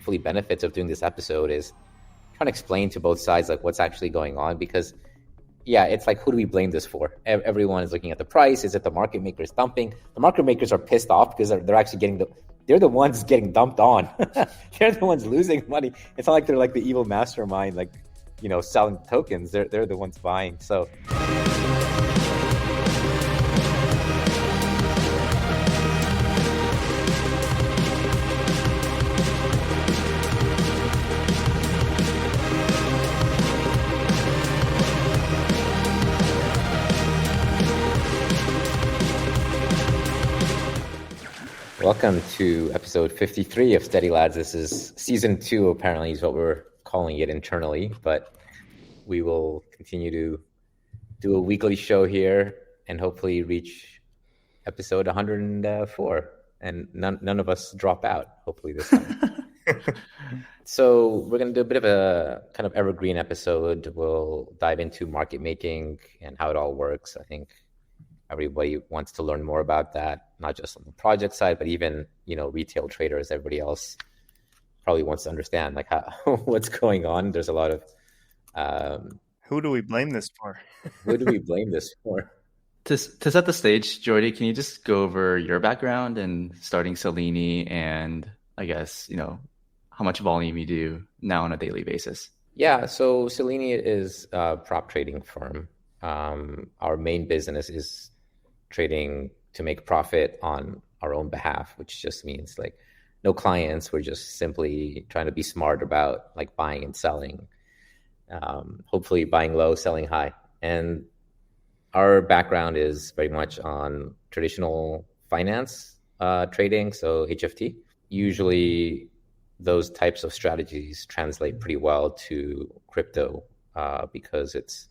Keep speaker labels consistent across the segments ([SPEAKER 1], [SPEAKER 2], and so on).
[SPEAKER 1] hopefully benefits of doing this episode is trying to explain to both sides like what's actually going on, because yeah, it's like, who do we blame this for? Everyone is looking at the price. Is it the market makers dumping? The market makers are pissed off because they're actually they're the ones getting dumped on. They're the ones losing money. It's not like they're like the evil mastermind, like, selling tokens. They're the ones buying. So welcome to episode 53 of Steady Lads. This is season 2, apparently, is what we're calling it internally, but we will continue to do a weekly show here and hopefully reach episode 104 and none of us drop out, hopefully this time. So we're going to do a bit of a kind of evergreen episode. We'll dive into market making and how it all works. I think everybody wants to learn more about that, not just on the project side, but even, retail traders, everybody else probably wants to understand like what's going on. There's a lot of
[SPEAKER 2] who do we blame this for?
[SPEAKER 1] Who do we blame this for?
[SPEAKER 3] To set the stage, Jordi, can you just go over your background and starting Selini and I guess, how much volume you do now on a daily basis?
[SPEAKER 1] Yeah, so Selini is a prop trading firm. Our main business is trading to make profit on our own behalf, which just means like no clients. We're just simply trying to be smart about like buying and selling, hopefully buying low, selling high. And our background is very much on traditional finance trading, so HFT. Usually those types of strategies translate pretty well to crypto because it's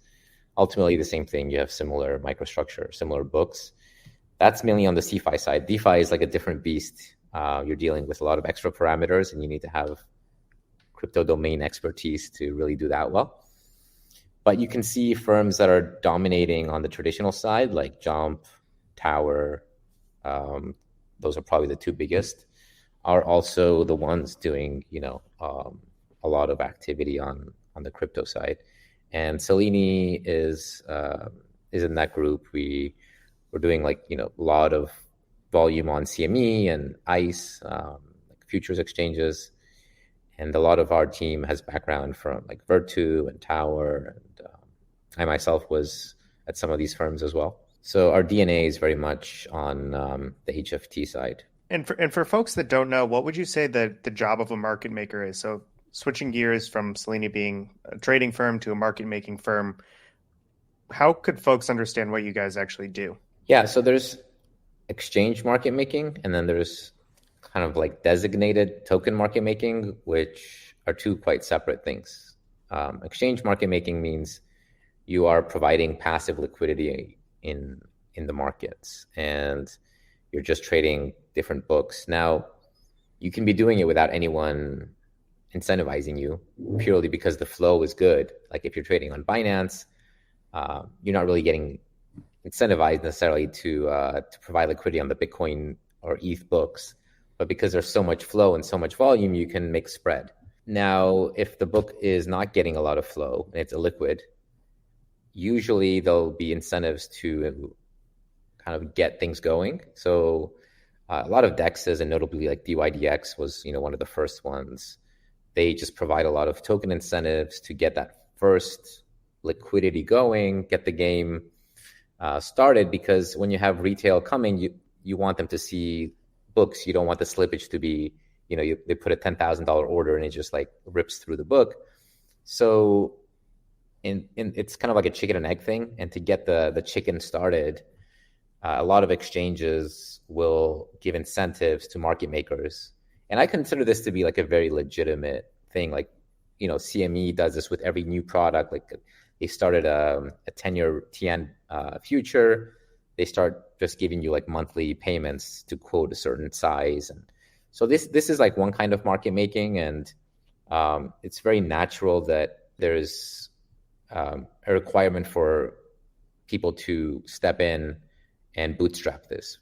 [SPEAKER 1] ultimately the same thing. You have similar microstructure, similar books. That's mainly on the CeFi side. DeFi is like a different beast. You're dealing with a lot of extra parameters and you need to have crypto domain expertise to really do that well. But you can see firms that are dominating on the traditional side, like Jump, Tower, those are probably the two biggest, are also the ones doing, a lot of activity on the crypto side. And Selini is in that group. We're doing like, a lot of volume on CME and ICE, like futures exchanges. And a lot of our team has background from like Virtu and Tower. And I myself was at some of these firms as well. So our DNA is very much on the HFT side.
[SPEAKER 2] And for folks that don't know, what would you say that the job of a market maker is? So switching gears from Selini being a trading firm to a market making firm, how could folks understand what you guys actually do?
[SPEAKER 1] Yeah, so there's exchange market making, and then there's kind of like designated token market making, which are two quite separate things. Exchange market making means you are providing passive liquidity in the markets, and you're just trading different books. Now, you can be doing it without anyone incentivizing you, purely because the flow is good. Like if you're trading on Binance, you're not really getting incentivized necessarily to provide liquidity on the Bitcoin or ETH books, but because there's so much flow and so much volume, you can make spread. Now, if the book is not getting a lot of flow and it's illiquid, usually there'll be incentives to kind of get things going. So a lot of DEXs, and notably like DYdX was, one of the first ones. They just provide a lot of token incentives to get that first liquidity going, get the game started, because when you have retail coming, you want them to see books. You don't want the slippage to be, they put a $10,000 order and it just like rips through the book. So it's kind of like a chicken and egg thing. And to get the chicken started, a lot of exchanges will give incentives to market makers. And I consider this to be like a very legitimate thing. Like, CME does this with every new product. Like they started a 10-year TN future. They start just giving you like monthly payments to quote a certain size. And so this is like one kind of market making. And it's very natural that there's a requirement for people to step in and bootstrap this.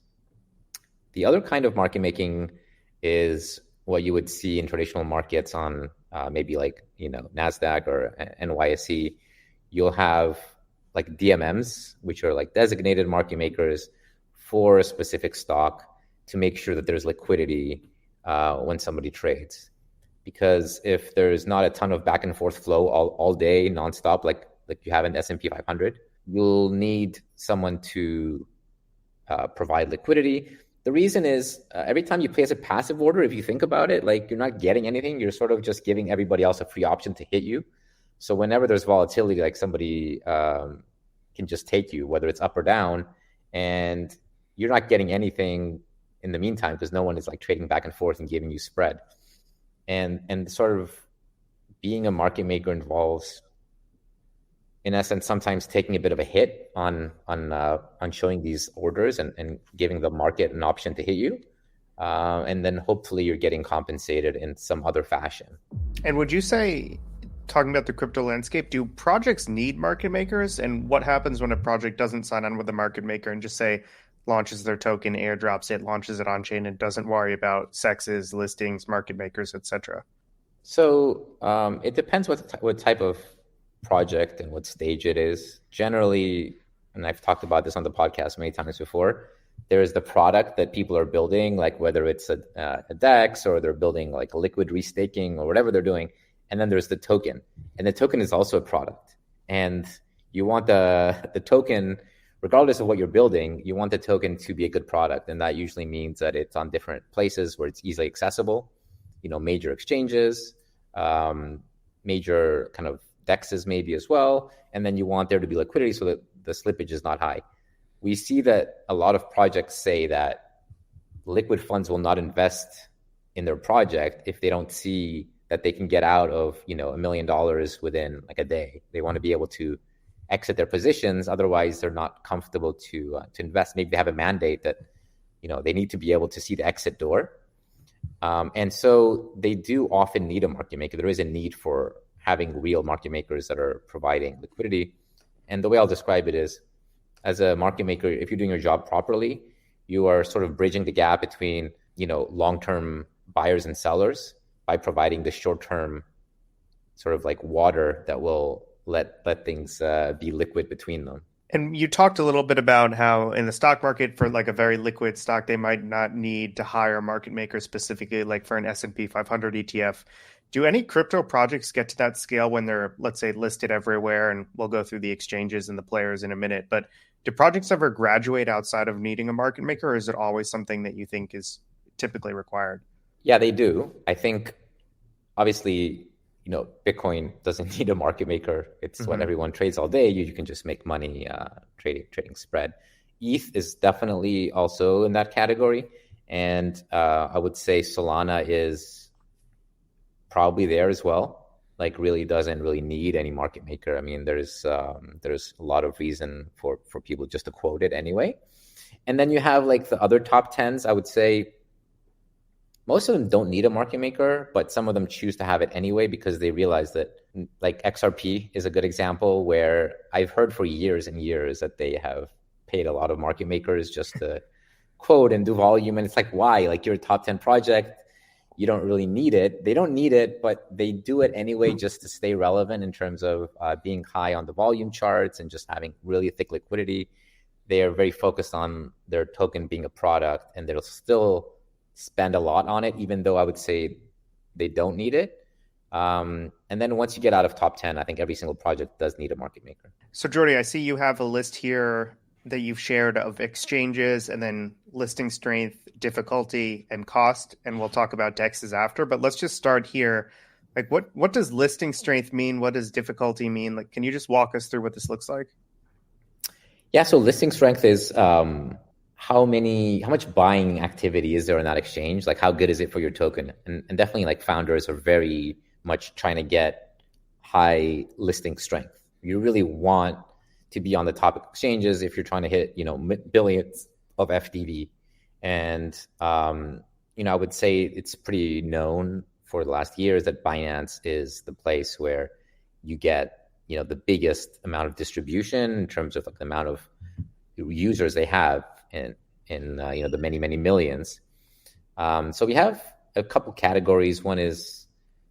[SPEAKER 1] The other kind of market making is what you would see in traditional markets on maybe like, NASDAQ or NYSE, you'll have like DMMs, which are like designated market makers for a specific stock to make sure that there's liquidity when somebody trades. Because if there's not a ton of back and forth flow all day nonstop, like you have in the S&P 500, you'll need someone to provide liquidity. The reason is every time you place a passive order, if you think about it, like you're not getting anything, you're sort of just giving everybody else a free option to hit you. So whenever there's volatility, like somebody can just take you, whether it's up or down, and you're not getting anything in the meantime because no one is like trading back and forth and giving you spread. And sort of being a market maker involves, in essence, sometimes taking a bit of a hit on showing these orders and giving the market an option to hit you. And then hopefully you're getting compensated in some other fashion.
[SPEAKER 2] And would you say, talking about the crypto landscape, do projects need market makers? And what happens when a project doesn't sign on with a market maker and just say launches their token, airdrops it, launches it on chain, and doesn't worry about sexes, listings, market makers, etc.?
[SPEAKER 1] So it depends what type of project and what stage it is. Generally, and I've talked about this on the podcast many times before, there is the product that people are building, like whether it's a DEX or they're building like a liquid restaking or whatever they're doing. And then there's the token. And the token is also a product. And you want the token, regardless of what you're building, you want the token to be a good product. And that usually means that it's on different places where it's easily accessible, major exchanges, major kind of DEXs maybe as well. And then you want there to be liquidity so that the slippage is not high. We see that a lot of projects say that liquid funds will not invest in their project if they don't see that they can get out of, $1 million within like a day. They want to be able to exit their positions. Otherwise, they're not comfortable to invest. Maybe they have a mandate that, they need to be able to see the exit door. And so they do often need a market maker. There is a need for having real market makers that are providing liquidity. And the way I'll describe it is, as a market maker, if you're doing your job properly, you are sort of bridging the gap between, long-term buyers and sellers by providing the short-term sort of like water that will let things be liquid between them.
[SPEAKER 2] And you talked a little bit about how in the stock market, for like a very liquid stock, they might not need to hire a market maker specifically, like for an S&P 500 ETF. Do any crypto projects get to that scale when they're, let's say, listed everywhere? And we'll go through the exchanges and the players in a minute. But do projects ever graduate outside of needing a market maker, or is it always something that you think is typically required?
[SPEAKER 1] Yeah, they do. I think, obviously, Bitcoin doesn't need a market maker. It's what everyone trades all day. You can just make money trading spread. ETH is definitely also in that category. And I would say Solana is probably there as well. Like really doesn't really need any market maker. I mean, there's a lot of reason for people just to quote it anyway. And then you have like the other top 10s. I would say most of them don't need a market maker, but some of them choose to have it anyway because they realize that, like XRP is a good example where I've heard for years and years that they have paid a lot of market makers just to quote and do volume. And it's like, why? Like you're a top 10 project. You don't really need it. They don't need it, but they do it anyway just to stay relevant in terms of being high on the volume charts and just having really thick liquidity. They are very focused on their token being a product, and they'll still spend a lot on it, even though I would say they don't need it. And then once you get out of top 10, I think every single project does need a market maker.
[SPEAKER 2] So Jordi, I see you have a list here that you've shared of exchanges and then listing strength, difficulty, and cost. And we'll talk about DEXs after, but let's just start here. Like what does listing strength mean? What does difficulty mean? Like, can you just walk us through what this looks like?
[SPEAKER 1] Yeah. So listing strength is, how much buying activity is there in that exchange? Like how good is it for your token? And definitely like founders are very much trying to get high listing strength. You really want to be on the top exchanges if you're trying to hit, billions of FDV. And, I would say it's pretty known for the last years that Binance is the place where you get, the biggest amount of distribution in terms of like the amount of users they have in the many, many millions. So we have a couple categories. One is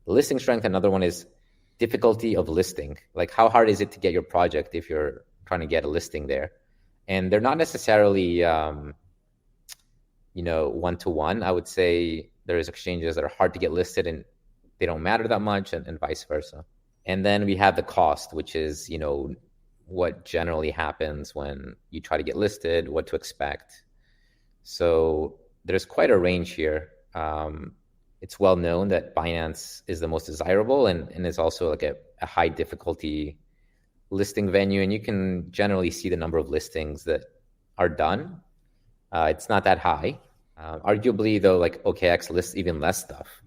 [SPEAKER 1] listing strength. Another one is difficulty of listing. Like how hard is it to get your project if you're trying to get a listing there? And they're not necessarily, one-to-one. I would say there's exchanges that are hard to get listed and they don't matter that much, and vice versa. And then we have the cost, which is, what generally happens when you try to get listed, what to expect. So there's quite a range here. It's well known that Binance is the most desirable and is also like a high difficulty listing venue. And you can generally see the number of listings that are done. It's not that high. Arguably, though, like OKX lists even less stuff.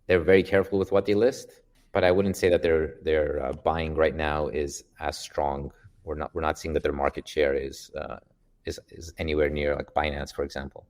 [SPEAKER 1] They're very careful with what they list, but I wouldn't say that their buying right now is as strong. We're not seeing that their market share is anywhere near like Binance, for example.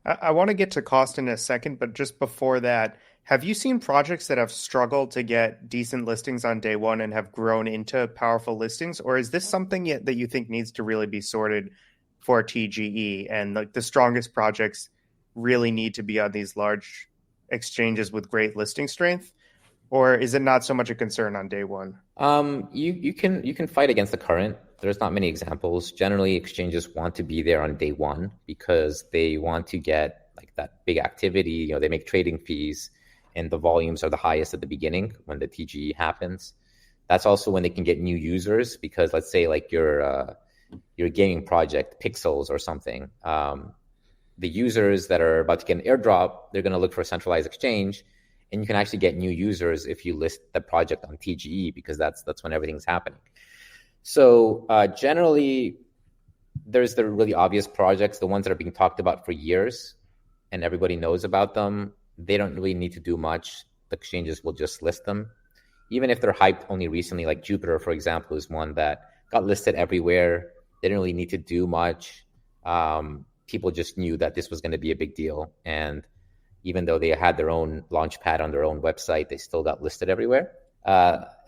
[SPEAKER 2] I want to get to cost in a second, but just before that, have you seen projects that have struggled to get decent listings on day one and have grown into powerful listings? Or is this something that you think needs to really be sorted for TGE, and like the strongest projects really need to be on these large exchanges with great listing strength? Or is it not so much a concern on day one?
[SPEAKER 1] You can fight against the current. There's not many examples. Generally, exchanges want to be there on day one because they want to get like that big activity. They make trading fees and the volumes are the highest at the beginning when the TGE happens. That's also when they can get new users because let's say like your gaming project, Pixels or something, the users that are about to get an airdrop, they're going to look for a centralized exchange. And you can actually get new users if you list the project on TGE because that's when everything's happening. So generally, there's the really obvious projects, the ones that are being talked about for years, and everybody knows about them. They don't really need to do much. The exchanges will just list them. Even if they're hyped only recently, like Jupiter, for example, is one that got listed everywhere. They didn't really need to do much. People just knew that this was going to be a big deal. And even though they had their own launchpad on their own website, they still got listed everywhere.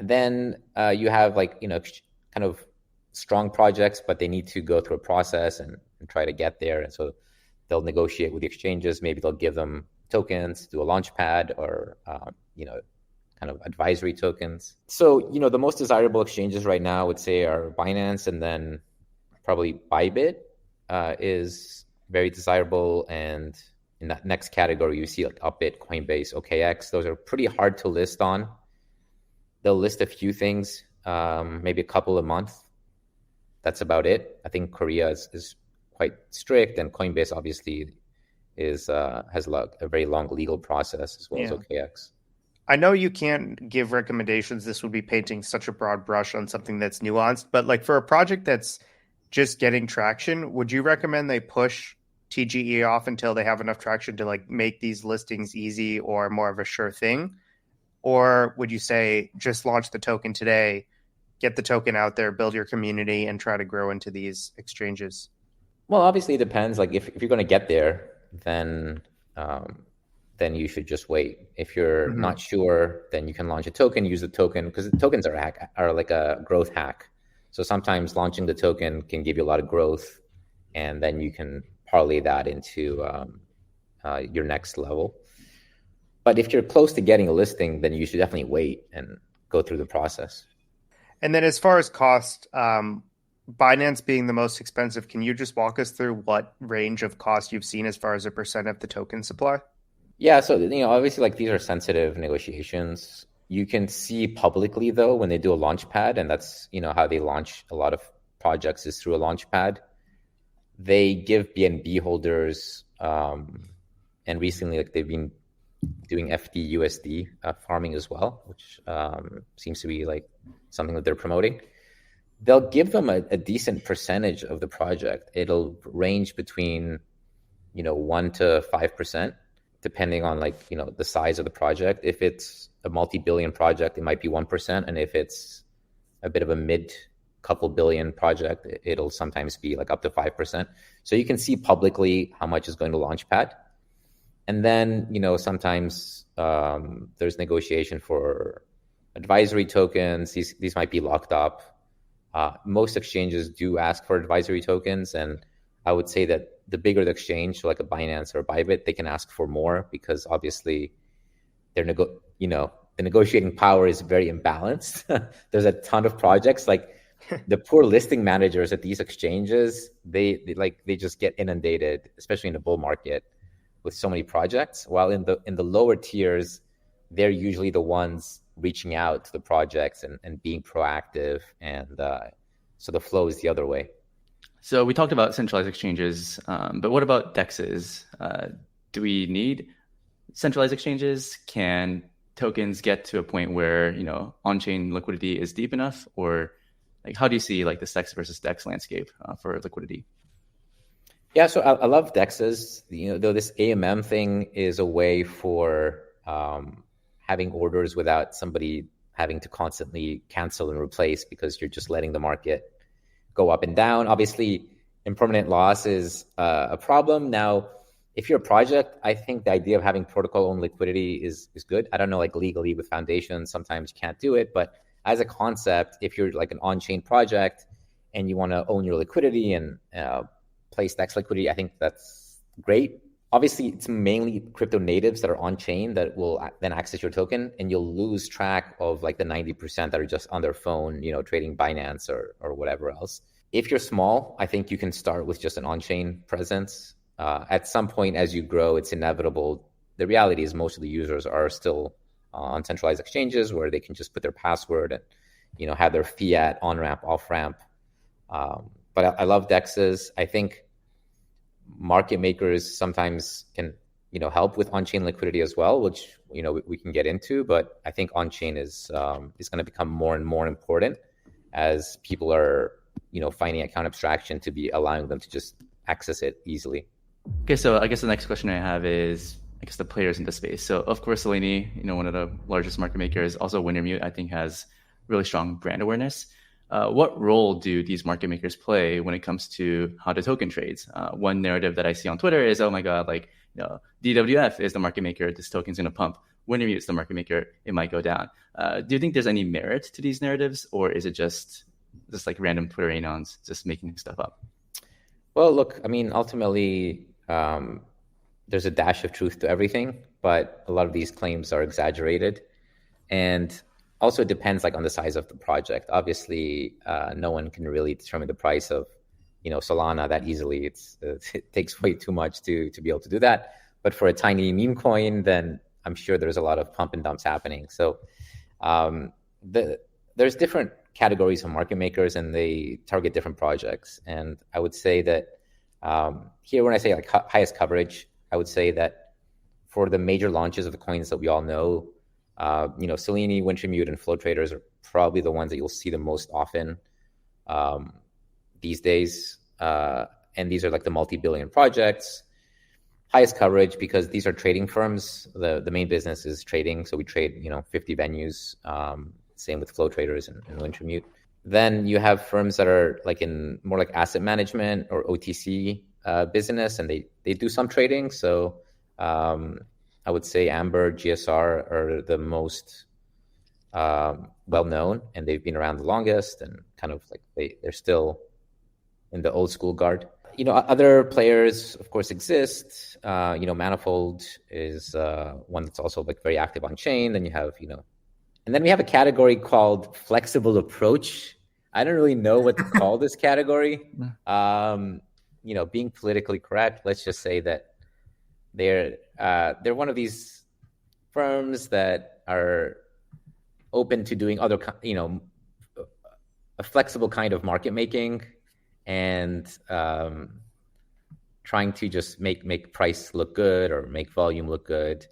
[SPEAKER 1] Then you have kind of strong projects, but they need to go through a process and try to get there. And so they'll negotiate with the exchanges. Maybe they'll give them tokens, do a launchpad or, kind of advisory tokens. So, the most desirable exchanges right now I would say are Binance, and then probably Bybit is very desirable. And in that next category, you see like Upbit, Coinbase, OKX. Those are pretty hard to list on. They'll list a few things, maybe a couple a month. That's about it. I think Korea is quite strict, and Coinbase obviously has a very long legal process as well as OKX.
[SPEAKER 2] I know you can't give recommendations. This would be painting such a broad brush on something that's nuanced, but like for a project that's just getting traction, would you recommend they push TGE off until they have enough traction to like make these listings easy or more of a sure thing? Or would you say just launch the token today, get the token out there, build your community, and try to grow into these exchanges?
[SPEAKER 1] Well, obviously it depends. Like if you're going to get there, then you should just wait. If you're not sure, then you can launch a token, use the token, because the tokens are like a growth hack. So sometimes launching the token can give you a lot of growth, and then you can parlay that into your next level. But if you're close to getting a listing, then you should definitely wait and go through the process.
[SPEAKER 2] And then as far as cost, Binance being the most expensive, can you just walk us through what range of cost you've seen as far as a percent of the token supply?
[SPEAKER 1] Yeah, so obviously like these are sensitive negotiations. You can see publicly though when they do a launch pad, and that's how they launch a lot of projects is through a launch pad. They give BNB holders, and recently like they've been doing FDUSD farming as well, which seems to be like something that they're promoting. They'll give them a decent percentage of the project. It'll range between 1 to 5%, depending on the size of the project. If it's a multi-billion project, it might be 1%, and if it's a bit of a couple billion project, it'll sometimes be like up to 5%. So you can see publicly how much is going to Launchpad. And then, sometimes there's negotiation for advisory tokens. These might be locked up. Most exchanges do ask for advisory tokens, and I would say that the bigger the exchange, so like a Binance or a Bybit, they can ask for more because obviously they're the negotiating power is very imbalanced. There's a ton of projects. Like the poor listing managers at these exchanges, they just get inundated, especially in the bull market, with so many projects. While in the lower tiers, they're usually the ones reaching out to the projects and being proactive, and so the flow is the other way.
[SPEAKER 3] So we talked about centralized exchanges, but what about DEXs? Do we need centralized exchanges? Can tokens get to a point where on-chain liquidity is deep enough, or like how do you see like the SEX versus DEX landscape for liquidity?
[SPEAKER 1] Yeah, so I love DEXs. Though this AMM thing is a way for having orders without somebody having to constantly cancel and replace, because you're just letting the market go up and down. Obviously, impermanent loss is a problem. Now, if you're a project, I think the idea of having protocol-owned liquidity is good. I don't know, like legally with foundations, sometimes you can't do it. But as a concept, if you're like an on-chain project and you want to own your liquidity and place DEX liquidity, I think that's great. Obviously, it's mainly crypto natives that are on-chain that will then access your token, and you'll lose track of like the 90% that are just on their phone, trading Binance or whatever else. If you're small, I think you can start with just an on-chain presence. At some point, as you grow, it's inevitable. The reality is most of the users are still on centralized exchanges where they can just put their password and, have their fiat on-ramp, off-ramp. But I love DEXs. I think market makers sometimes can, help with on-chain liquidity as well, which, we can get into. But I think on-chain is going to become more and more important as people are, finding account abstraction to be allowing them to just access it easily.
[SPEAKER 3] Okay, so I guess the next question I have is, the players in the space. So of course, Selini, one of the largest market makers, also Wintermute, I think has really strong brand awareness. What role do these market makers play when it comes to how the token trades? One narrative that I see on Twitter is, oh my God, DWF is the market maker, this token's going to pump. Wintermute is the market maker, it might go down. Do you think there's any merit to these narratives, or is it just like random Twitter anons just making stuff up?
[SPEAKER 1] Well, look, I mean, ultimately, there's a dash of truth to everything, but a lot of these claims are exaggerated. And also it depends on the size of the project. Obviously, no one can really determine the price of, Solana that easily. It takes way too much to be able to do that. But for a tiny meme coin, then I'm sure there's a lot of pump and dumps happening. So there's different categories of market makers, and they target different projects. And I would say that here, when I say highest coverage, I would say that for the major launches of the coins that we all know, Selini, Wintermute, and Flow Traders are probably the ones that you'll see the most often these days. And these are like the multi-billion projects. Highest coverage because these are trading firms. The main business is trading. So we trade, 50 venues. Same with Flow Traders and Wintermute. Then you have firms that are in more like asset management or OTC business, and they do some trading. So I would say Amber, GSR are the most well-known, and they've been around the longest, and kind of they're still in the old school guard. Other players, of course, exist. Manifold is one that's also very active on chain. Then you have, and then we have a category called flexible approach. I don't really know what to call this category. Being politically correct, let's just say that they're one of these firms that are open to doing other, a flexible kind of market making, and trying to just make price look good or make volume look good.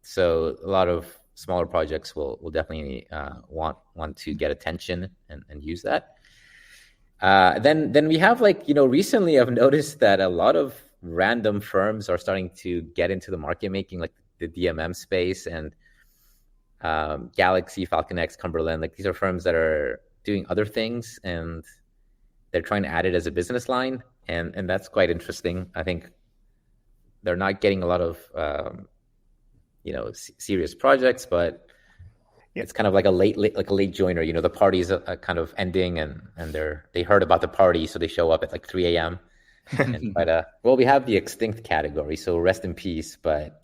[SPEAKER 1] So a lot of smaller projects will definitely want to get attention and use that. Then we have recently I've noticed that a lot of random firms are starting to get into the market making, like the DMM space, and Galaxy, FalconX, Cumberland. These are firms that are doing other things, and they're trying to add it as a business line, and that's quite interesting. I think they're not getting a lot of serious projects, but it's kind of like a late joiner. The party's kind of ending, and they heard about the party, so they show up at 3 a.m. And well, we have the extinct category, so rest in peace. But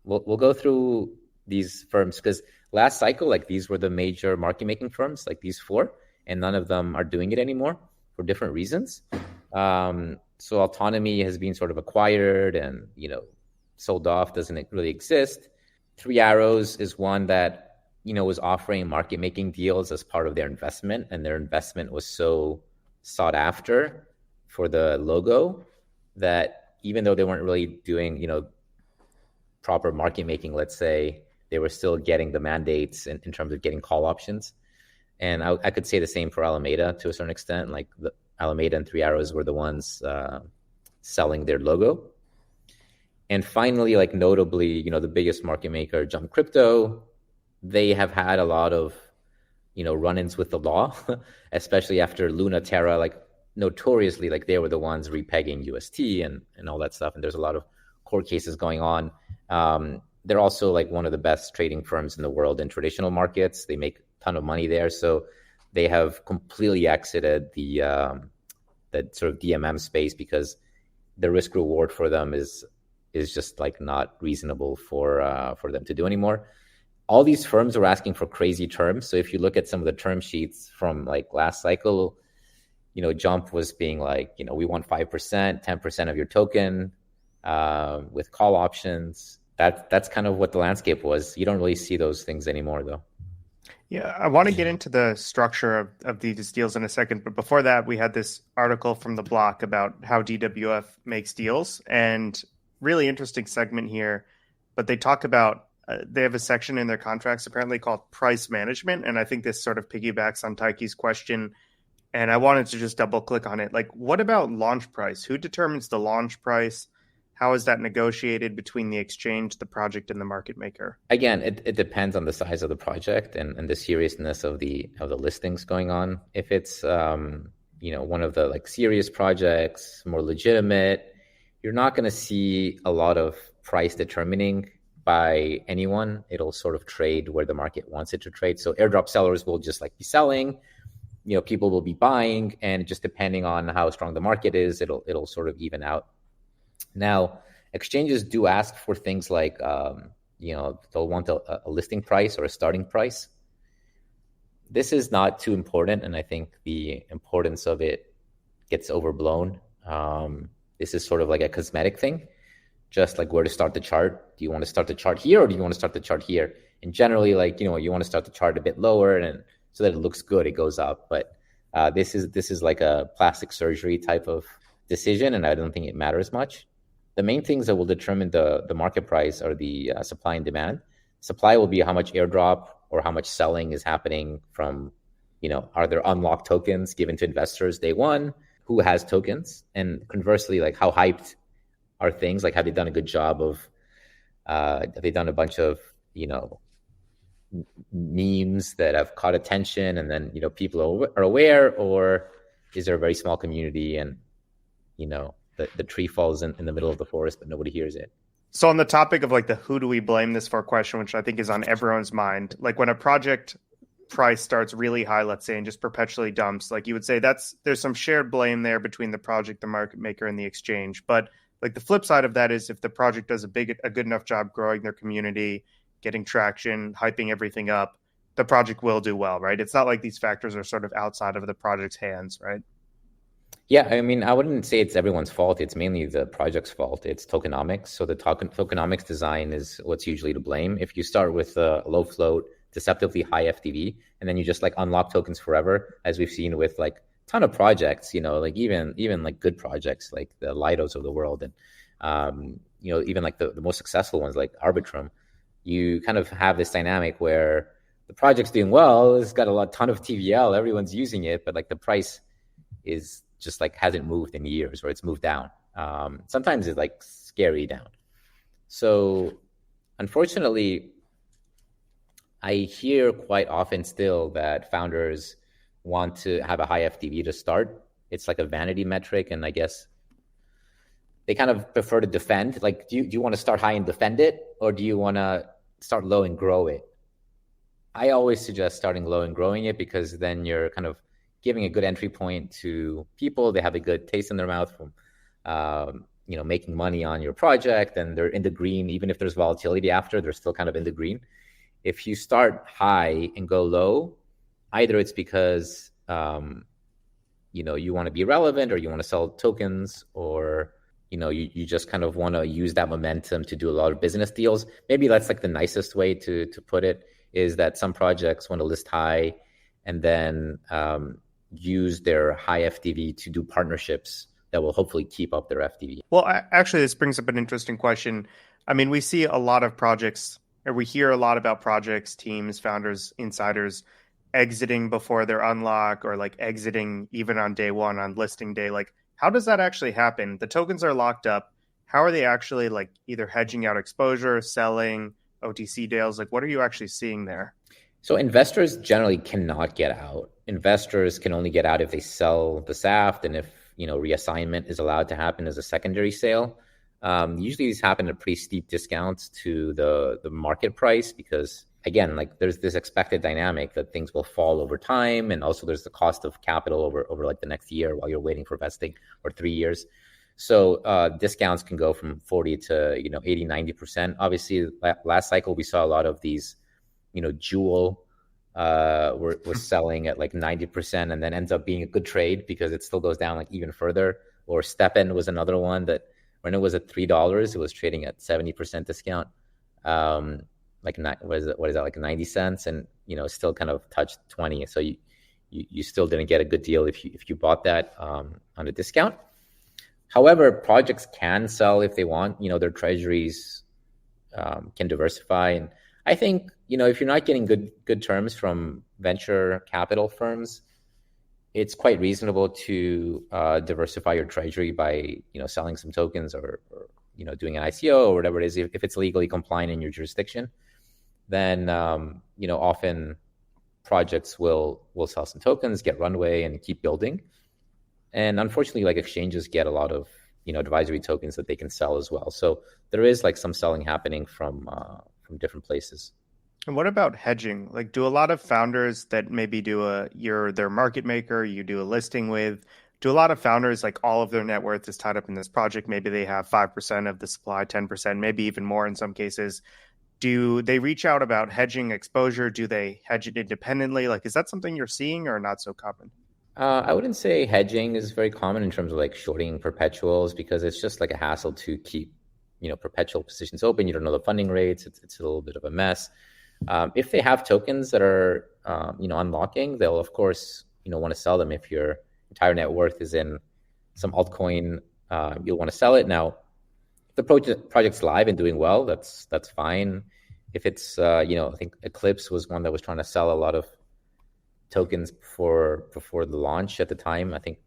[SPEAKER 1] we'll go through these firms because last cycle, like these were the major market making firms, like these four, and none of them are doing it anymore for different reasons. So autonomy has been sort of acquired and sold off, doesn't really exist. Three Arrows is one that was offering market making deals as part of their investment, and their investment was so sought after for the logo that even though they weren't really doing proper market making, let's say, they were still getting the mandates in terms of getting call options. And I could say the same for Alameda to a certain extent. Like the Alameda and Three Arrows were the ones selling their logo. And finally, like notably, the biggest market maker, Jump Crypto, they have had a lot of run-ins with the law, especially after Luna Terra. Like notoriously, like they were the ones repegging UST and all that stuff. And there's a lot of court cases going on. They're also like one of the best trading firms in the world in traditional markets. They make a ton of money there. So they have completely exited the sort of DMM space because the risk reward for them is just like not reasonable for them to do anymore. All these firms are asking for crazy terms. So if you look at some of the term sheets from like last cycle, Jump was being like, we want 5%, 10% of your token with call options. That's kind of what the landscape was. You don't really see those things anymore, though.
[SPEAKER 2] Yeah, I want to get into the structure of these deals in a second. But before that, we had this article from The Block about how DWF makes deals, and really interesting segment here. But they talk about, they have a section in their contracts apparently called price management. And I think this sort of piggybacks on Taiki's question. And I wanted to just double click on it. Like, what about launch price? Who determines the launch price? How is that negotiated between the exchange, the project, and the market maker?
[SPEAKER 1] Again, it depends on the size of the project and the seriousness of the listings going on. If it's one of the like serious projects, more legitimate, you're not going to see a lot of price determining by anyone. It'll sort of trade where the market wants it to trade. So airdrop sellers will just like be selling. People will be buying, and just depending on how strong the market is, it'll sort of even out. Now, exchanges do ask for things like, they'll want a listing price or a starting price. This is not too important, and I think the importance of it gets overblown. This is sort of like a cosmetic thing, just like where to start the chart. Do you want to start the chart here, or do you want to start the chart here? And generally, like, you want to start the chart a bit lower, and so that it looks good, it goes up. But this is like a plastic surgery type of decision, and I don't think it matters much. The main things that will determine the market price are the supply and demand. Supply will be how much airdrop or how much selling is happening from, are there unlocked tokens given to investors day one? Who has tokens? And conversely, like how hyped are things? Like have they done a good job of, have they done a bunch of, memes that have caught attention and then, people are aware, or is there a very small community and, the tree falls in the middle of the forest, but nobody hears it?
[SPEAKER 2] So on the topic of like the who do we blame this for question, which I think is on everyone's mind, like when a project price starts really high, let's say, and just perpetually dumps, like you would say there's some shared blame there between the project, the market maker, and the exchange. But like the flip side of that is if the project does a good enough job growing their community, getting traction, hyping everything up, the project will do well, right? It's not like these factors are sort of outside of the project's hands, right?
[SPEAKER 1] Yeah, I mean, I wouldn't say it's everyone's fault. It's mainly the project's fault. It's tokenomics. So the tokenomics design is what's usually to blame. If you start with a low float, deceptively high FTV, and then you just like unlock tokens forever, as we've seen with like a ton of projects, like even like good projects like the Lidos of the world, and even like the most successful ones like Arbitrum, you kind of have this dynamic where the project's doing well, it's got a ton of TVL, everyone's using it, but like the price is just like hasn't moved in years, or it's moved down. Sometimes it's like scary down. So unfortunately, I hear quite often still that founders want to have a high FTV to start. It's like a vanity metric, and I guess they kind of prefer to defend. Like, do you want to start high and defend it, or do you want to start low and grow it? I always suggest starting low and growing it, because then you're kind of giving a good entry point to people. They have a good taste in their mouth from making money on your project, and they're in the green. Even if there's volatility after, they're still kind of in the green. If you start high and go low, either it's because you want to be relevant, or you want to sell tokens, or you just kind of want to use that momentum to do a lot of business deals. Maybe that's like the nicest way to put it, is that some projects want to list high and then use their high FTV to do partnerships that will hopefully keep up their FTV.
[SPEAKER 2] Well, actually, this brings up an interesting question. I mean, we see a lot of projects, or we hear a lot about projects, teams, founders, insiders exiting before their unlock, or like exiting even on day one on listing day. Like, how does that actually happen? The tokens are locked up. How are they actually like either hedging out exposure, selling, OTC deals? Like, what are you actually seeing there?
[SPEAKER 1] So investors generally cannot get out. Investors can only get out if they sell the SAFT, and if reassignment is allowed to happen as a secondary sale. Usually these happen at pretty steep discounts to the market price, because again, like there's this expected dynamic that things will fall over time, and also there's the cost of capital over like the next year while you're waiting for vesting, or 3 years. So discounts can go from 40 to 80, 90%. Obviously, last cycle we saw a lot of these, Jewel was selling at like 90%, and then ends up being a good trade because it still goes down like even further. Or Steppen was another one that when it was at $3, it was trading at 70% discount. What is that, like 90 cents, and still kind of touched 20. So you still didn't get a good deal if you bought that on a discount. However, projects can sell if they want. Their treasuries can diversify, and I think if you're not getting good terms from venture capital firms, it's quite reasonable to diversify your treasury by selling some tokens, or doing an ICO or whatever it is. If it's legally compliant in your jurisdiction, then often projects will sell some tokens, get runway, and keep building. And unfortunately, like exchanges get a lot of advisory tokens that they can sell as well. So there is like some selling happening from different places.
[SPEAKER 2] And what about hedging? Like, do a lot of founders that maybe you're their market maker, you do a listing with, do a lot of founders, like all of their net worth is tied up in this project? Maybe they have 5% of the supply, 10%, maybe even more in some cases. Do they reach out about hedging exposure? Do they hedge it independently? Like, is that something you're seeing, or not so common?
[SPEAKER 1] I wouldn't say hedging is very common in terms of like shorting perpetuals, because it's just like a hassle to keep perpetual positions open. You don't know the funding rates. It's a little bit of a mess. If they have tokens that are unlocking, they'll of course want to sell them. If your entire net worth is in some altcoin, you'll want to sell it. Now, if the project's live and doing well, that's fine. If it's I think Eclipse was one that was trying to sell a lot of tokens before the launch at the time. I think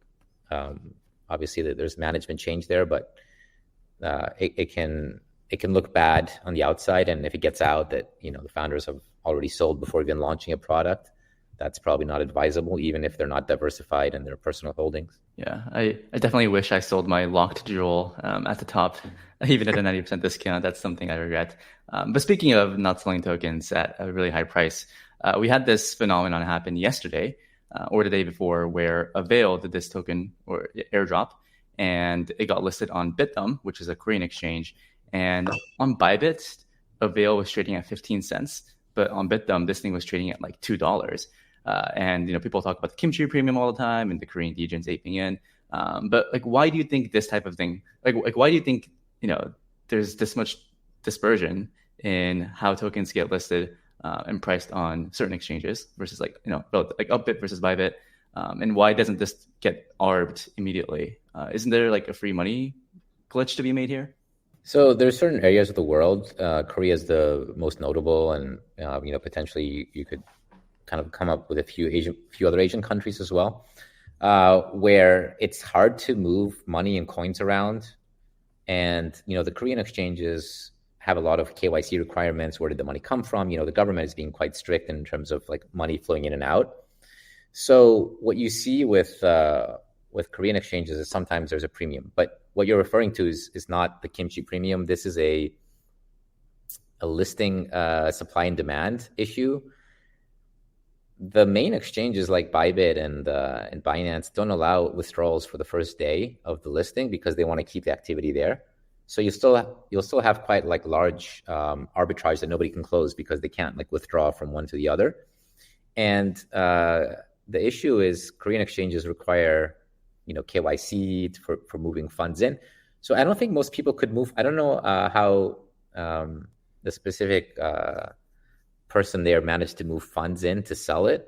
[SPEAKER 1] obviously there's management change there, but it can look bad on the outside. And if it gets out that the founders have already sold before even launching a product, that's probably not advisable, even if they're not diversified in their personal holdings.
[SPEAKER 3] Yeah, I definitely wish I sold my locked jewel at the top, even at a 90% discount. That's something I regret. But speaking of not selling tokens at a really high price, we had this phenomenon happen yesterday or the day before, where Avail did this token or airdrop, and it got listed on Bithumb, which is a Korean exchange. And on Bybit, Avail was trading at 15 cents, but on Bithumb, this thing was trading at like $2. And people talk about the kimchi premium all the time and the Korean degens aping in. But like, why do you think this type of thing? Like why do you think there's this much dispersion in how tokens get listed and priced on certain exchanges versus like Upbit versus Bybit? And why doesn't this get arbed immediately? Isn't there like a free money glitch to be made here?
[SPEAKER 1] So there's certain areas of the world. Korea is the most notable, and potentially you could kind of come up with a few other Asian countries as well, where it's hard to move money and coins around. And the Korean exchanges have a lot of KYC requirements. Where did the money come from? The government is being quite strict in terms of like money flowing in and out. So what you see with Korean exchanges is sometimes there's a premium, but what you're referring to is not the kimchi premium. This is a listing supply and demand issue. The main exchanges like Bybit and Binance don't allow withdrawals for the first day of the listing because they want to keep the activity there. So you'll still have quite like large arbitrage that nobody can close because they can't like withdraw from one to the other. And the issue is Korean exchanges require KYC for moving funds in. So I don't think most people could move. I don't know how the specific person there managed to move funds in to sell it.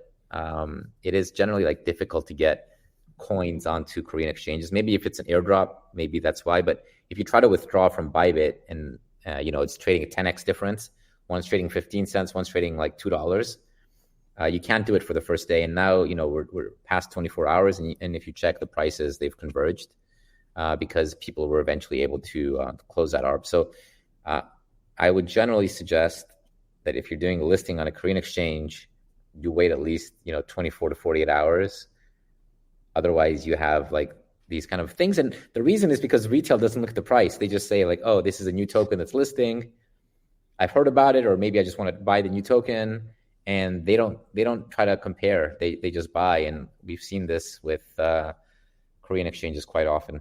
[SPEAKER 1] It is generally like difficult to get coins onto Korean exchanges. Maybe if it's an airdrop, maybe that's why. But if you try to withdraw from Bybit and it's trading a 10x difference, one's trading 15 cents, one's trading like $2. You can't do it for the first day. And now we're past 24 hours, and if you check the prices, they've converged because people were eventually able to close that ARB. So I would generally suggest that if you're doing a listing on a Korean exchange, you wait at least 24 to 48 hours. Otherwise, you have like these kind of things. And the reason is because retail doesn't look at the price. They just say like, oh, this is a new token that's listing. I've heard about it, or maybe I just want to buy the new token. And they don't try to compare. They just buy. And we've seen this with Korean exchanges quite often.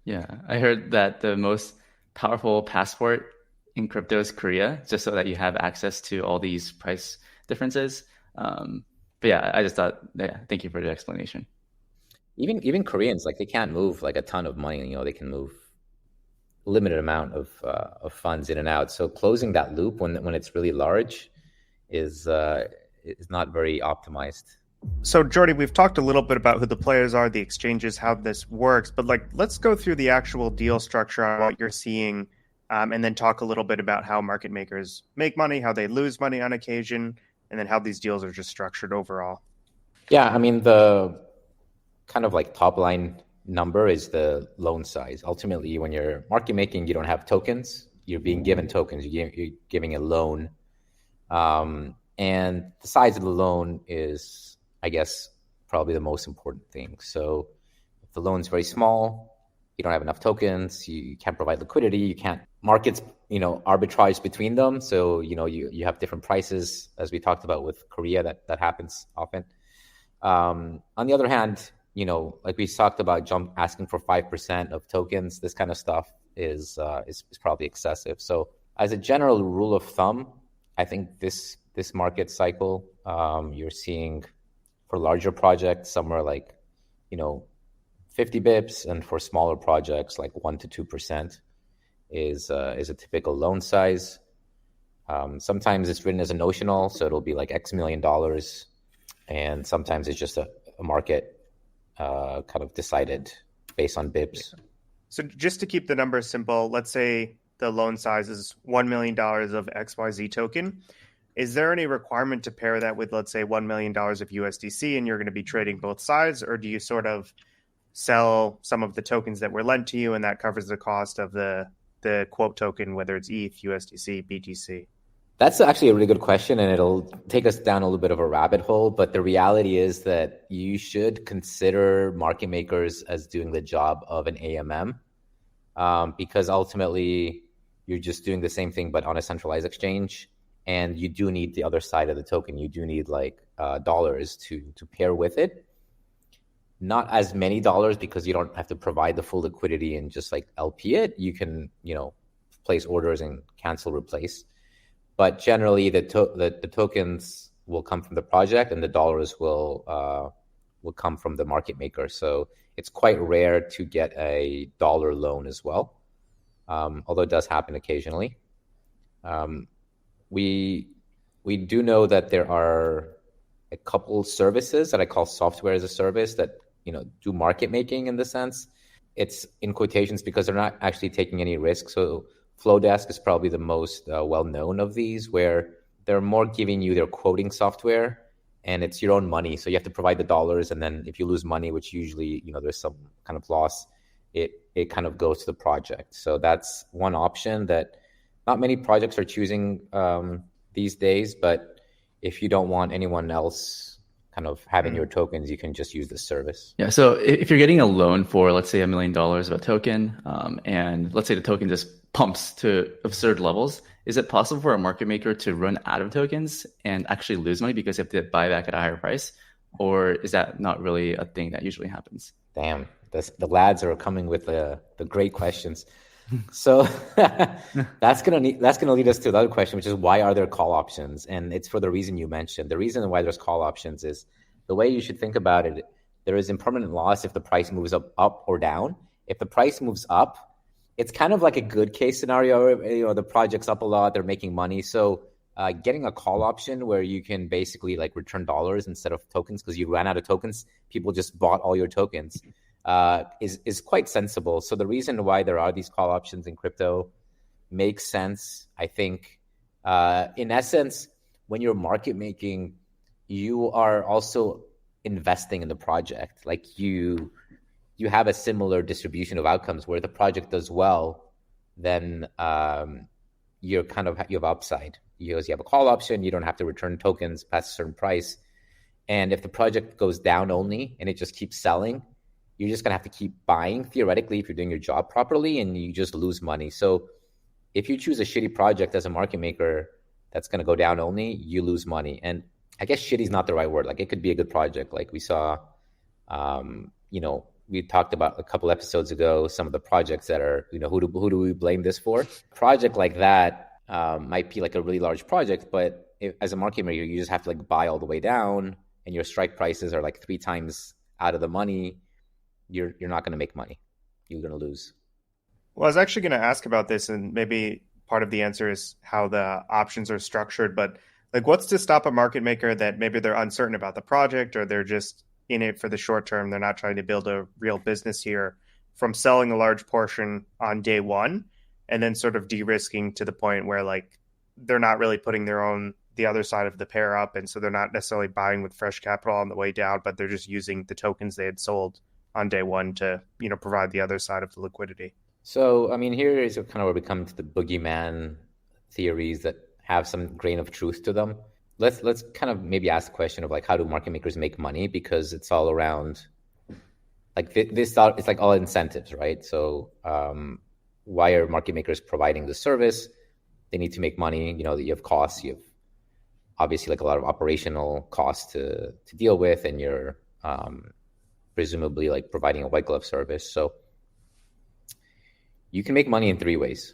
[SPEAKER 3] Yeah, I heard that the most powerful passport in crypto is Korea, just so that you have access to all these price differences. But yeah, I just thought, thank you for the explanation.
[SPEAKER 1] Even Koreans, like they can't move like a ton of money. They can move a limited amount of funds in and out. So closing that loop when it's really large is not very optimized.
[SPEAKER 2] So Jordi, we've talked a little bit about who the players are, the exchanges, how this works, but let's go through the actual deal structure on what you're seeing, and then talk a little bit about how market makers make money, how they lose money on occasion, and then how these deals are just structured overall.
[SPEAKER 1] Yeah, I mean, the kind of like top line number is the loan size. Ultimately, when you're market making, you don't have tokens. You're being given tokens. You're giving a loan. And the size of the loan is, I guess, probably the most important thing. So if the loan's very small, you don't have enough tokens, you can't provide liquidity, you can't markets, arbitrage between them. So, you have different prices, as we talked about with Korea, that happens often. On the other hand, like we talked about asking for 5% of tokens, this kind of stuff is probably excessive. So as a general rule of thumb, I think this market cycle, you're seeing for larger projects somewhere like 50 bips, and for smaller projects like 1% to 2% is a typical loan size. Sometimes it's written as a notional, so it'll be like X million dollars, and sometimes it's just a market kind of decided based on bips.
[SPEAKER 2] So just to keep the numbers simple, let's say the loan size is $1 million of XYZ token. Is there any requirement to pair that with, let's say, $1 million of USDC, and you're going to be trading both sides? Or do you sort of sell some of the tokens that were lent to you and that covers the cost of the quote token, whether it's ETH, USDC, BTC?
[SPEAKER 1] That's actually a really good question, and it'll take us down a little bit of a rabbit hole. But the reality is that you should consider market makers as doing the job of an AMM, because ultimately you're just doing the same thing but on a centralized exchange, and you do need the other side of the token. You do need like dollars to pair with it. Not as many dollars because you don't have to provide the full liquidity and just like LP it. You can place orders and cancel, replace. But generally, the tokens will come from the project, and the dollars will come from the market maker. So it's quite rare to get a dollar loan as well, although it does happen occasionally. We do know that there are a couple services that I call software as a service that do market making in the sense. It's in quotations because they're not actually taking any risk. So Flowdesk is probably the most well-known of these, where they're more giving you their quoting software, and it's your own money. So you have to provide the dollars, and then if you lose money, which usually, there's some kind of loss, it kind of goes to the project. So that's one option that not many projects are choosing these days. But if you don't want anyone else kind of having your tokens, you can just use this service.
[SPEAKER 3] Yeah. So if you're getting a loan for, let's say, $1 million of a token, and let's say the token just pumps to absurd levels, is it possible for a market maker to run out of tokens and actually lose money because they have to buy back at a higher price? Or is that not really a thing that usually happens?
[SPEAKER 1] Damn, the lads are coming with the great questions. So that's gonna lead us to the other question, which is why are there call options? And it's for the reason you mentioned. The reason why there's call options is the way you should think about it. There is impermanent loss if the price moves up or down. If the price moves up, it's kind of like a good case scenario. The project's up a lot, they're making money. So getting a call option where you can basically like return dollars instead of tokens because you ran out of tokens, people just bought all your tokens, is quite sensible. So the reason why there are these call options in crypto makes sense. I think in essence, when you're market making, you are also investing in the project. Like you have a similar distribution of outcomes where the project does well, then you have upside. You have a call option, you don't have to return tokens past a certain price. And if the project goes down only and it just keeps selling, you're just going to have to keep buying, theoretically, if you're doing your job properly, and you just lose money. So if you choose a shitty project as a market maker that's going to go down only, you lose money. And I guess shitty is not the right word. Like it could be a good project. Like we saw, we talked about a couple episodes ago, some of the projects that are, who do we blame this for? A project like that might be like a really large project, but as a market maker, you just have to like buy all the way down and your strike prices are like 3 times out of the money. You're not going to make money. You're going to lose.
[SPEAKER 2] Well, I was actually going to ask about this, and maybe part of the answer is how the options are structured, but like what's to stop a market maker that maybe they're uncertain about the project or they're just in it for the short term, they're not trying to build a real business here, from selling a large portion on day one and then sort of de-risking to the point where like they're not really putting the other side of the pair up, and so they're not necessarily buying with fresh capital on the way down, but they're just using the tokens they had sold on day one to provide the other side of the liquidity.
[SPEAKER 1] So I mean, here is kind of where we come to the boogeyman theories that have some grain of truth to them. Let's kind of maybe ask the question of like, how do market makers make money? Because it's all around like this. It's like all incentives, right? So why are market makers providing the service? They need to make money. You have costs. You have obviously like a lot of operational costs to deal with, and you're presumably like providing a white glove service. So you can make money in 3 ways.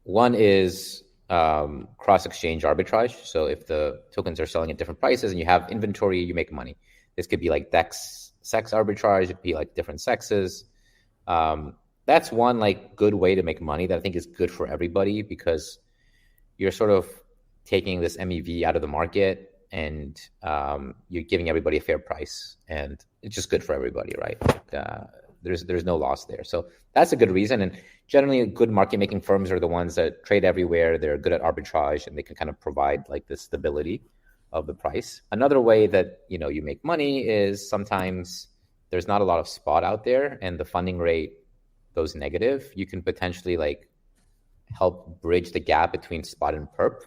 [SPEAKER 1] One is cross-exchange arbitrage. So if the tokens are selling at different prices and you have inventory, you make money. This could be like sex arbitrage. It could be like different sexes. That's one like good way to make money that I think is good for everybody, because you're sort of taking this MEV out of the market and you're giving everybody a fair price, and it's just good for everybody, right? There's no loss there. So that's a good reason. And generally good market making firms are the ones that trade everywhere. They're good at arbitrage and they can kind of provide like the stability of the price. Another way that, you make money is sometimes there's not a lot of spot out there and the funding rate goes negative. You can potentially like help bridge the gap between spot and perp.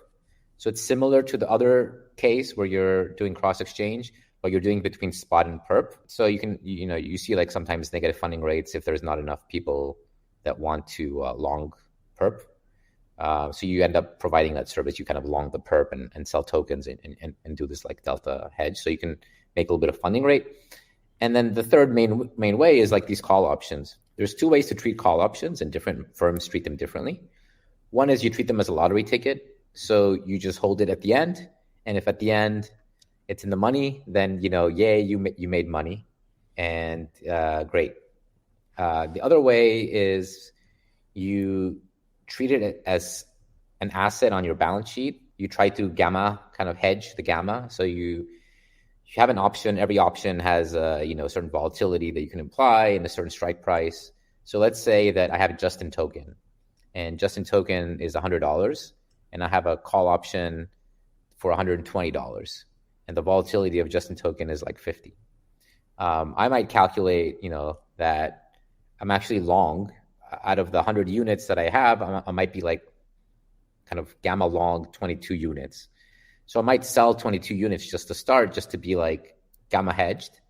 [SPEAKER 1] So it's similar to the other case where you're doing cross exchange, but you're doing between spot and perp. So you can, you see like sometimes negative funding rates if there's not enough people that want to long perp. So you end up providing that service. You kind of long the perp and sell tokens and do this like delta hedge. So you can make a little bit of funding rate. And then the third main way is like these call options. There's 2 ways to treat call options, and different firms treat them differently. One is you treat them as a lottery ticket. So you just hold it at the end. And if at the end it's in the money, then, yay, you made money, and great. The other way is you treat it as an asset on your balance sheet. You try to gamma kind of hedge the gamma. So you have an option. Every option has a certain volatility that you can imply and a certain strike price. So let's say that I have a Justin token, and Justin token is $100, and I have a call option for $120, and the volatility of Justin token is like 50. I might calculate, that I'm actually long. Out of the 100 units that I have, I might be like kind of gamma long 22 units. So I might sell 22 units just to start, just to be like gamma hedged.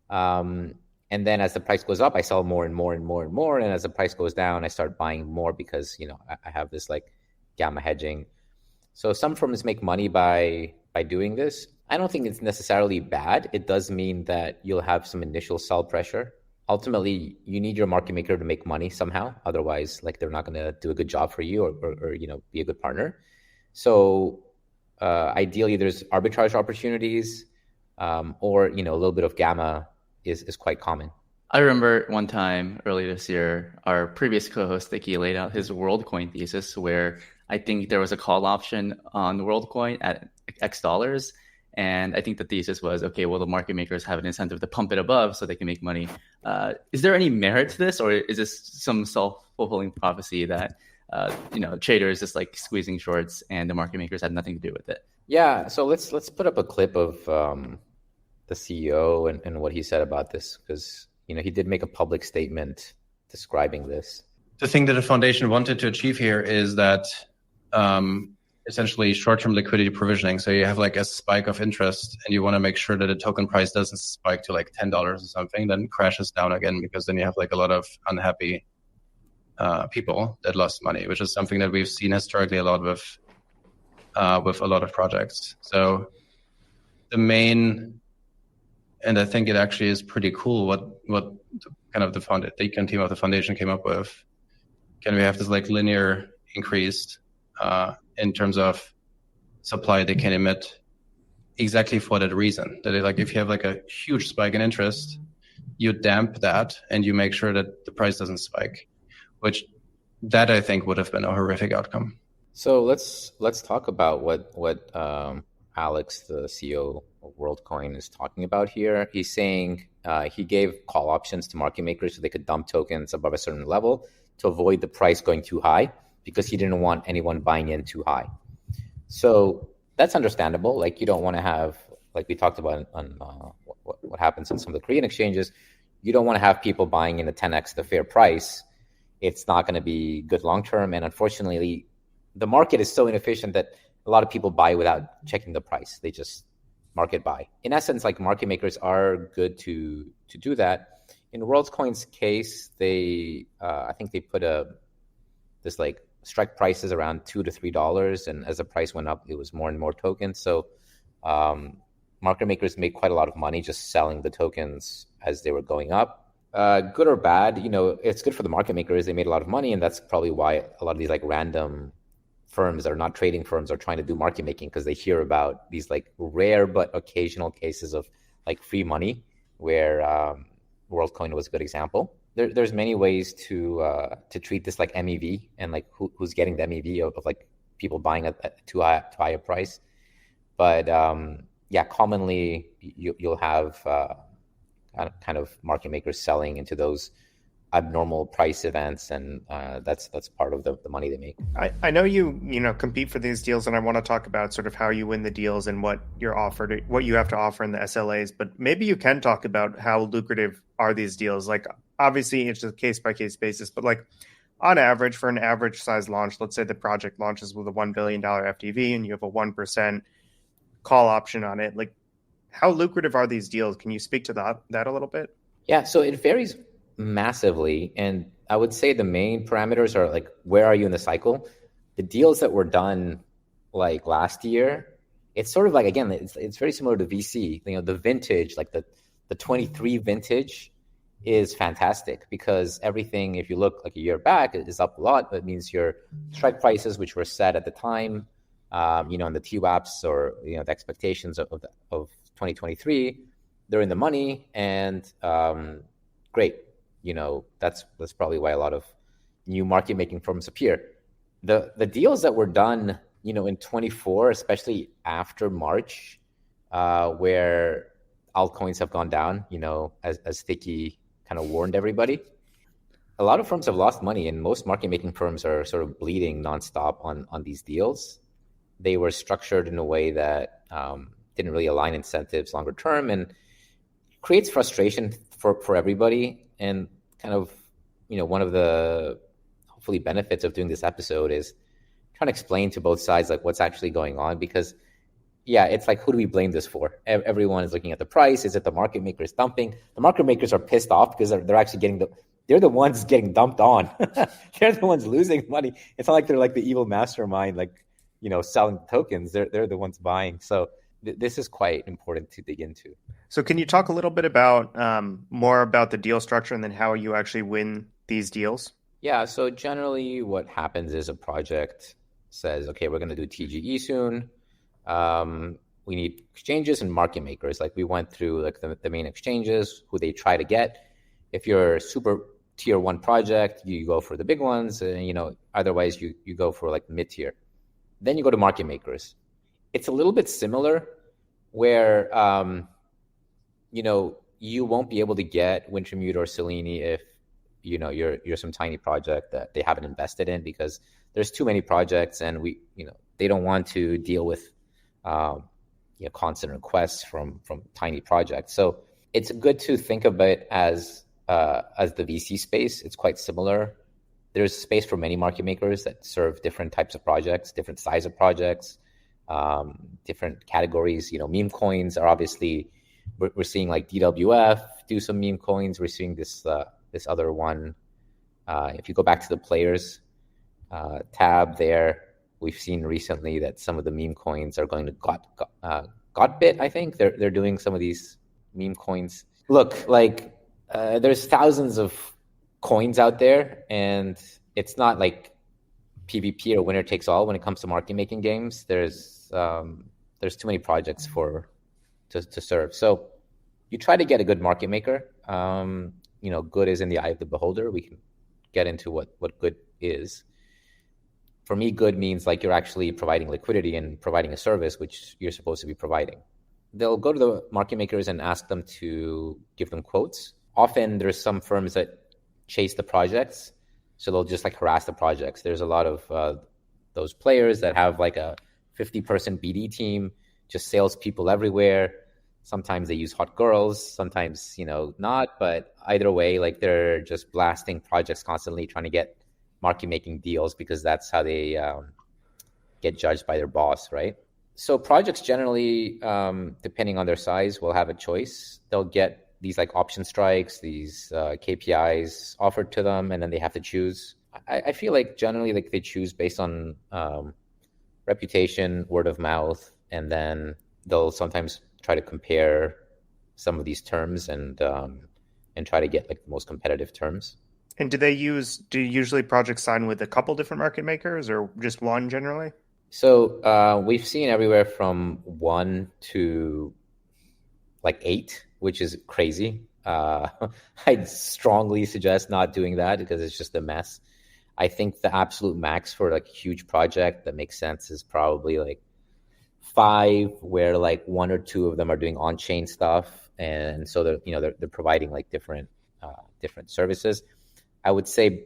[SPEAKER 1] And then as the price goes up, I sell more and more and more and more. And as the price goes down, I start buying more because, I have this like gamma hedging. So some firms make money by doing this. I don't think it's necessarily bad. It does mean that you'll have some initial sell pressure. Ultimately, you need your market maker to make money somehow. Otherwise, like they're not going to do a good job for you or be a good partner. So ideally, there's arbitrage opportunities or, a little bit of gamma is quite common.
[SPEAKER 3] I remember one time early this year, our previous co-host, Vicky, laid out his WorldCoin thesis where I think there was a call option on WorldCoin at X dollars. And I think the thesis was, okay, well, the market makers have an incentive to pump it above so they can make money. Is there any merit to this, or is this some self-fulfilling prophecy that, traders just like squeezing shorts and the market makers had nothing to do with it?
[SPEAKER 1] Yeah, so let's put up a clip of the CEO and what he said about this, because he did make a public statement describing this.
[SPEAKER 4] The thing that the foundation wanted to achieve here is that essentially short-term liquidity provisioning. So you have like a spike of interest and you want to make sure that the token price doesn't spike to like $10 or something, then crashes down again, because then you have like a lot of unhappy people that lost money, which is something that we've seen historically a lot with a lot of projects. So the main, and I think it actually is pretty cool what kind of the econ team of the foundation came up with. Can we have this like linear increase in terms of supply they can emit, exactly for that reason? That like if you have like a huge spike in interest, you damp that and you make sure that the price doesn't spike, which that I think would have been a horrific outcome.
[SPEAKER 1] So let's talk about what Alex, the CEO of WorldCoin, is talking about here. He's saying he gave call options to market makers so they could dump tokens above a certain level to avoid the price going too high, because he didn't want anyone buying in too high. So that's understandable. Like you don't want to have, like we talked about on what happens in some of the Korean exchanges, you don't want to have people buying in a 10x the fair price. It's not going to be good long term. And unfortunately, the market is so inefficient that a lot of people buy without checking the price. They just market buy. In essence, like market makers are good to do that. In WorldCoin's case, they I think they put this like strike prices around $2 to $3, and as the price went up, it was more and more tokens. So market makers made quite a lot of money just selling the tokens as they were going up. Good or bad, it's good for the market makers. They made a lot of money, and that's probably why a lot of these like random firms that are not trading firms are trying to do market making, because they hear about these like rare but occasional cases of like free money, where WorldCoin was a good example. There's many ways to treat this like MEV, and like who's getting the MEV of like people buying at too high a price. But commonly you'll have kind of market makers selling into those abnormal price events, and that's part of the money they make.
[SPEAKER 2] I know you compete for these deals, and I want to talk about sort of how you win the deals and what you're offered, what you have to offer in the SLAs. But maybe you can talk about how lucrative are these deals. Like obviously it's a case by case basis, but like on average, for an average size launch, let's say the project launches with a $1 billion FTV and you have a 1% call option on it. Like how lucrative are these deals? Can you speak to that a little bit?
[SPEAKER 1] Yeah, so it varies massively. And I would say the main parameters are like, where are you in the cycle? The deals that were done like last year, it's sort of like, again, it's very similar to VC. The vintage, like the 23 vintage is fantastic, because everything, if you look like a year back, is up a lot. That means your strike prices, which were set at the time, in the TWAPs or, the expectations of 2023, they're in the money, and great. That's probably why a lot of new market making firms appear. The deals that were done, in 24, especially after March, where altcoins have gone down, as Sticky kind of warned everybody, a lot of firms have lost money, and most market making firms are sort of bleeding nonstop on these deals. They were structured in a way that didn't really align incentives longer term, and creates frustration for everybody. And kind of, one of the hopefully benefits of doing this episode is trying to explain to both sides like what's actually going on, because yeah, it's like, who do we blame this for? Everyone is looking at the price. Is it the market makers dumping? The market makers are pissed off because they're actually they're the ones getting dumped on. They're the ones losing money. It's not like they're like the evil mastermind, like, selling tokens. They're the ones buying. So this is quite important to dig into.
[SPEAKER 2] So can you talk a little bit about more about the deal structure and then how you actually win these deals?
[SPEAKER 1] Yeah, so generally what happens is a project says, okay, we're going to do TGE soon. We need exchanges and market makers. Like, we went through like the main exchanges, who they try to get. If you're a super tier 1 project, you go for the big ones, and otherwise you go for like mid tier. Then you go to market makers. It's a little bit similar where you won't be able to get Wintermute or Selini if you're some tiny project that they haven't invested in, because there's too many projects, and they don't want to deal with constant requests from tiny projects. So it's good to think of it as the VC space. It's quite similar. There's space for many market makers that serve different types of projects, different size of projects, different categories. Meme coins are obviously, we're seeing like DWF do some meme coins. We're seeing this other one. If you go back to the players tab there, we've seen recently that some of the meme coins are going to Gotbit. I think they're doing some of these meme coins. Look, like there's thousands of coins out there, and it's not like PvP or winner takes all when it comes to market making games. There's too many projects to serve. So you try to get a good market maker. Good is in the eye of the beholder. We can get into what good is. For me, good means like you're actually providing liquidity and providing a service which you're supposed to be providing. They'll go to the market makers and ask them to give them quotes. Often there's some firms that chase the projects, so they'll just like harass the projects. There's a lot of those players that have like a 50-person BD team, just salespeople everywhere. Sometimes they use hot girls, sometimes not, but either way, like they're just blasting projects constantly, trying to get market making deals, because that's how they get judged by their boss, right? So projects generally, depending on their size, will have a choice. They'll get these like option strikes, these KPIs offered to them, and then they have to choose. I feel like generally like they choose based on reputation, word of mouth, and then they'll sometimes try to compare some of these terms and try to get like the most competitive terms.
[SPEAKER 2] And do usually projects sign with a couple different market makers or just one generally?
[SPEAKER 1] So we've seen everywhere from 1 to like 8, which is crazy. I'd strongly suggest not doing that because it's just a mess. I think the absolute max for like a huge project that makes sense is probably like 5, where like 1 or 2 of them are doing on-chain stuff, and so they're providing like different services. I would say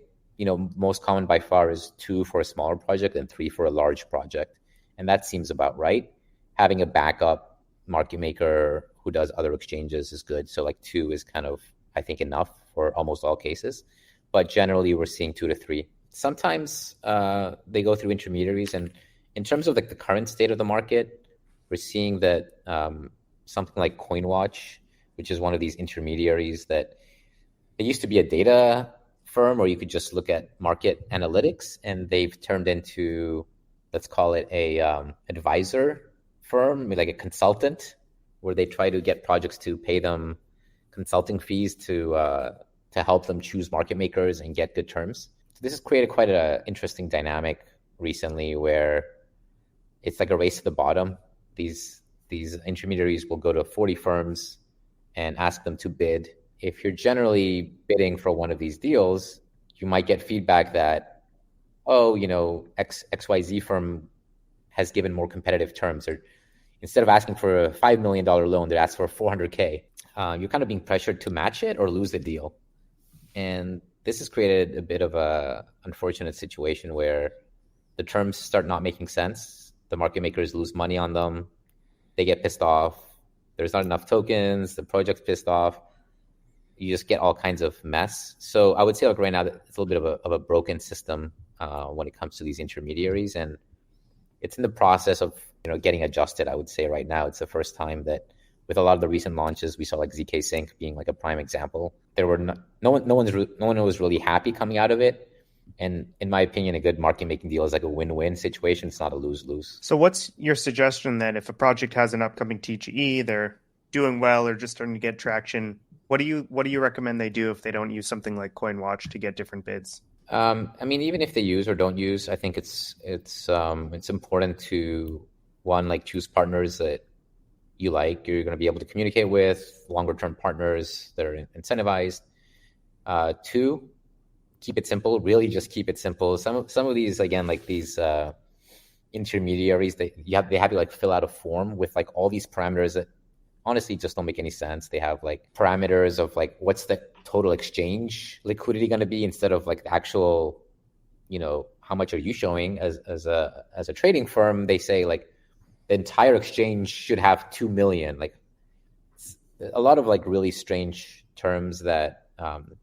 [SPEAKER 1] most common by far is 2 for a smaller project and 3 for a large project, and that seems about right. Having a backup market maker who does other exchanges is good. So like 2 is kind of, I think, enough for almost all cases, but generally we're seeing 2 to 3. Sometimes they go through intermediaries, and in terms of like the current state of the market, we're seeing that something like CoinWatch, which is one of these intermediaries that it used to be a data firm, or you could just look at market analytics, and they've turned into, let's call it a advisor firm, like a consultant, where they try to get projects to pay them consulting fees to help them choose market makers and get good terms. So this has created quite an interesting dynamic recently, where it's like a race to the bottom. These intermediaries will go to 40 firms and ask them to bid. If you're generally bidding for one of these deals, you might get feedback that, XYZ firm has given more competitive terms, or instead of asking for a $5 million loan, they ask for $400K. You're kind of being pressured to match it or lose the deal. And this has created a bit of a unfortunate situation where the terms start not making sense. The market makers lose money on them. They get pissed off. There's not enough tokens. The project's pissed off. You just get all kinds of mess. So I would say like right now, it's a little bit of a broken system when it comes to these intermediaries. And it's in the process of getting adjusted. I would say right now it's the first time that with a lot of the recent launches, we saw like ZK Sync being like a prime example. There were no one was really happy coming out of it. And in my opinion, a good market making deal is like a win-win situation. It's not a lose-lose.
[SPEAKER 2] So what's your suggestion then if a project has an upcoming TGE, they're doing well or just starting to get traction? What do you recommend they do if they don't use something like CoinWatch to get different bids?
[SPEAKER 1] I mean, even if they use or don't use, I think it's important to like choose partners that you like, you're going to be able to communicate with, longer term partners that are incentivized. Two, keep it simple. Really, just keep it simple. Some of these, again, like these intermediaries, they have to like fill out a form with like all these parameters that honestly just don't make any sense. They have like parameters of like what's the total exchange liquidity going to be instead of like the actual, how much are you showing as a trading firm? They say like the entire exchange should have 2 million. Like a lot of like really strange terms that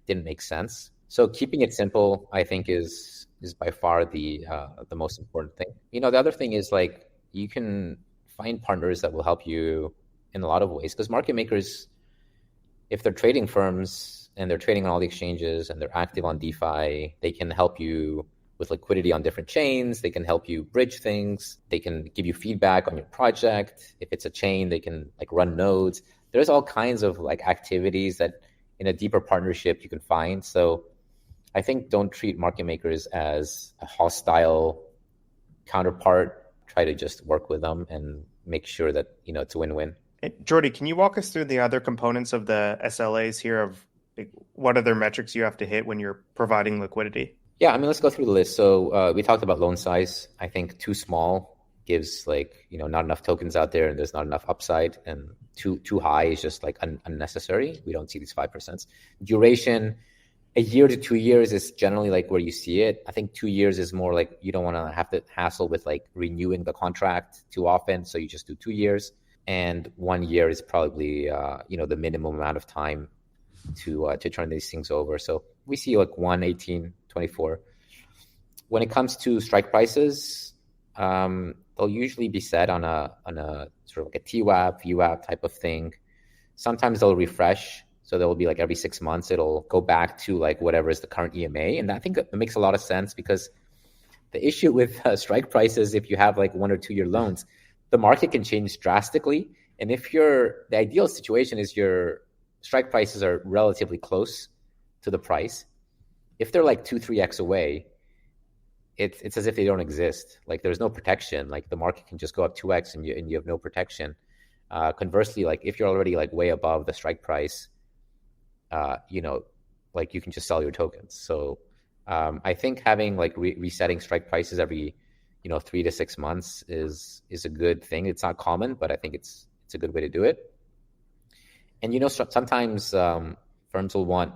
[SPEAKER 1] didn't make sense. So keeping it simple, I think, is by far the most important thing. The other thing is like you can find partners that will help you in a lot of ways, because market makers, if they're trading firms and they're trading on all the exchanges and they're active on DeFi, they can help you with liquidity on different chains. They can help you bridge things. They can give you feedback on your project. If it's a chain, they can like run nodes. There's all kinds of like activities that in a deeper partnership you can find. So I think don't treat market makers as a hostile counterpart. Try to just work with them and make sure that, it's a win-win.
[SPEAKER 2] Jordi, can you walk us through the other components of the SLAs here of like, what other metrics you have to hit when you're providing liquidity?
[SPEAKER 1] Yeah, I mean, let's go through the list. So we talked about loan size. I think too small gives like, not enough tokens out there and there's not enough upside, and too high is just like unnecessary. We don't see these 5%. Duration, a year to 2 years is generally like where you see it. I think 2 years is more like you don't want to have to hassle with like renewing the contract too often. So you just do 2 years, and 1 year is probably, the minimum amount of time to turn these things over. So we see like 1, 18, 24. When it comes to strike prices, they'll usually be set on a sort of like a TWAP, VWAP type of thing. Sometimes they'll refresh. So there will be like every 6 months, it'll go back to like whatever is the current EMA. And I think it makes a lot of sense, because the issue with strike prices, if you have like 1 or 2 year loans, the market can change drastically. And if the ideal situation is your strike prices are relatively close to the price, if they're like 2-3x away, it's as if they don't exist. Like there's no protection. Like the market can just go up 2x and you have no protection. Conversely, like if you're already like way above the strike price, like you can just sell your tokens. So I think having like resetting strike prices every 3 to 6 months is a good thing. It's not common, but I think it's a good way to do it. And sometimes firms will want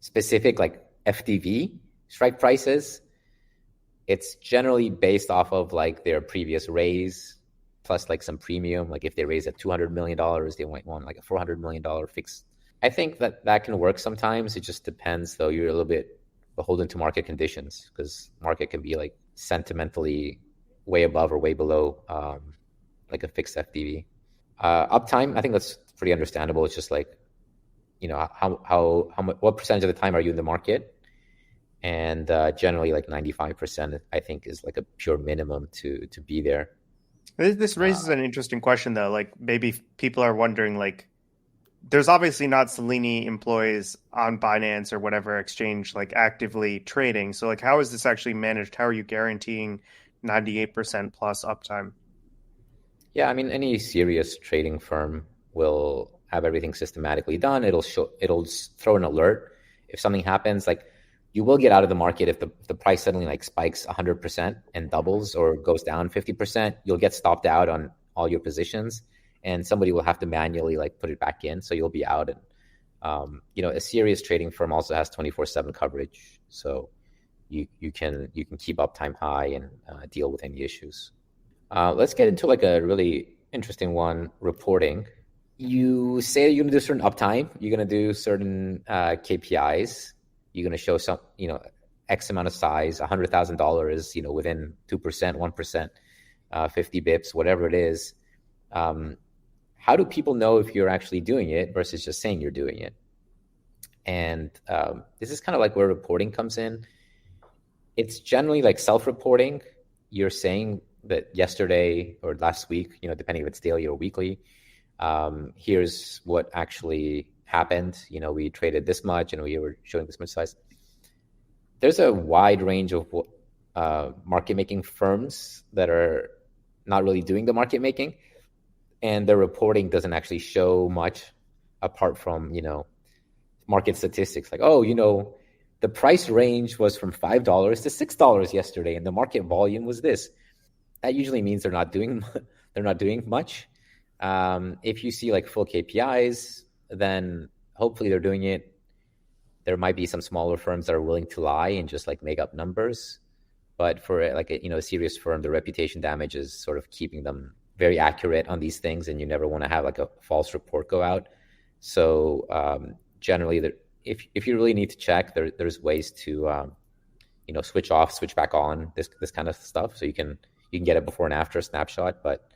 [SPEAKER 1] specific like FDV strike prices. It's generally based off of like their previous raise plus like some premium. Like if they raise at $200 million, they might want like a $400 million fixed. I think that can work sometimes. It just depends, though. You're a little bit beholden to market conditions, because market can be like sentimentally way above or way below like a fixed FDV. Uptime, I think that's pretty understandable. It's just like, how much, what percentage of the time are you in the market? And generally like 95%, I think, is like a pure minimum to be there.
[SPEAKER 2] This raises an interesting question, though. Like maybe people are wondering, like, there's obviously not Selini employees on Binance or whatever exchange like actively trading. So like, how is this actually managed? How are you guaranteeing 98% plus uptime?
[SPEAKER 1] Yeah, I mean, any serious trading firm will have everything systematically done. It'll throw an alert if something happens. Like you will get out of the market if the price suddenly like spikes 100% and doubles or goes down 50%. You'll get stopped out on all your positions, and somebody will have to manually like put it back in. So you'll be out. And a serious trading firm also has 24/7 coverage, so you can keep uptime high and deal with any issues. Let's get into like a really interesting one, reporting. You say you're going to do certain uptime. You're going to do certain KPIs. You're going to show some, X amount of size, $100,000, within 2%, 1%. 50 bips, whatever it is. How do people know if you're actually doing it versus just saying you're doing it? And this is kind of like where reporting comes in. It's generally like self-reporting. You're saying that yesterday or last week, depending if it's daily or weekly, here's what actually happened. We traded this much and we were showing this much size. There's a wide range of market making firms that are not really doing the market making, and their reporting doesn't actually show much apart from, market statistics like, the price range was from $5 to $6 yesterday and the market volume was this. That usually means they're not doing much. If you see like full KPIs, then hopefully they're doing it. There might be some smaller firms that are willing to lie and just like make up numbers. But for like a serious firm, the reputation damage is sort of keeping them very accurate on these things, and you never want to have like a false report go out. So generally, if you really need to check, there's ways to switch off, switch back on this kind of stuff, so you can get a before and after snapshot. But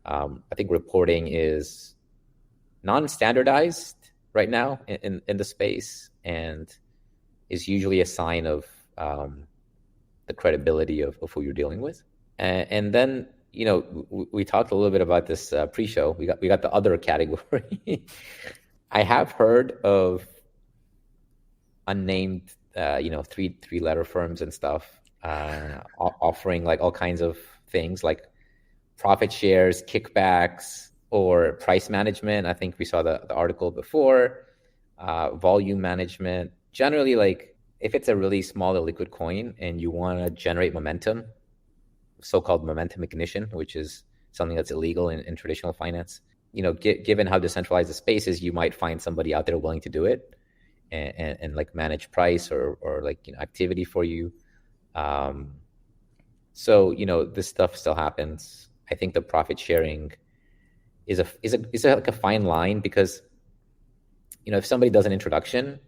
[SPEAKER 1] I think reporting is non-standardized right now in the space, and is usually a sign of the credibility of who you're dealing with. And then, we talked a little bit about this pre-show. We got the other category. I have heard of unnamed, three-letter firms and stuff offering like all kinds of things like profit shares, kickbacks, or price management. I think we saw the article before. Volume management. Generally, like if it's a really small illiquid coin and you want to generate momentum, so-called momentum ignition, which is something that's illegal in traditional finance. Given how decentralized the space is, you might find somebody out there willing to do it and like manage price or like activity for you. So this stuff still happens. I think the profit sharing is like a fine line, because if somebody does an introduction,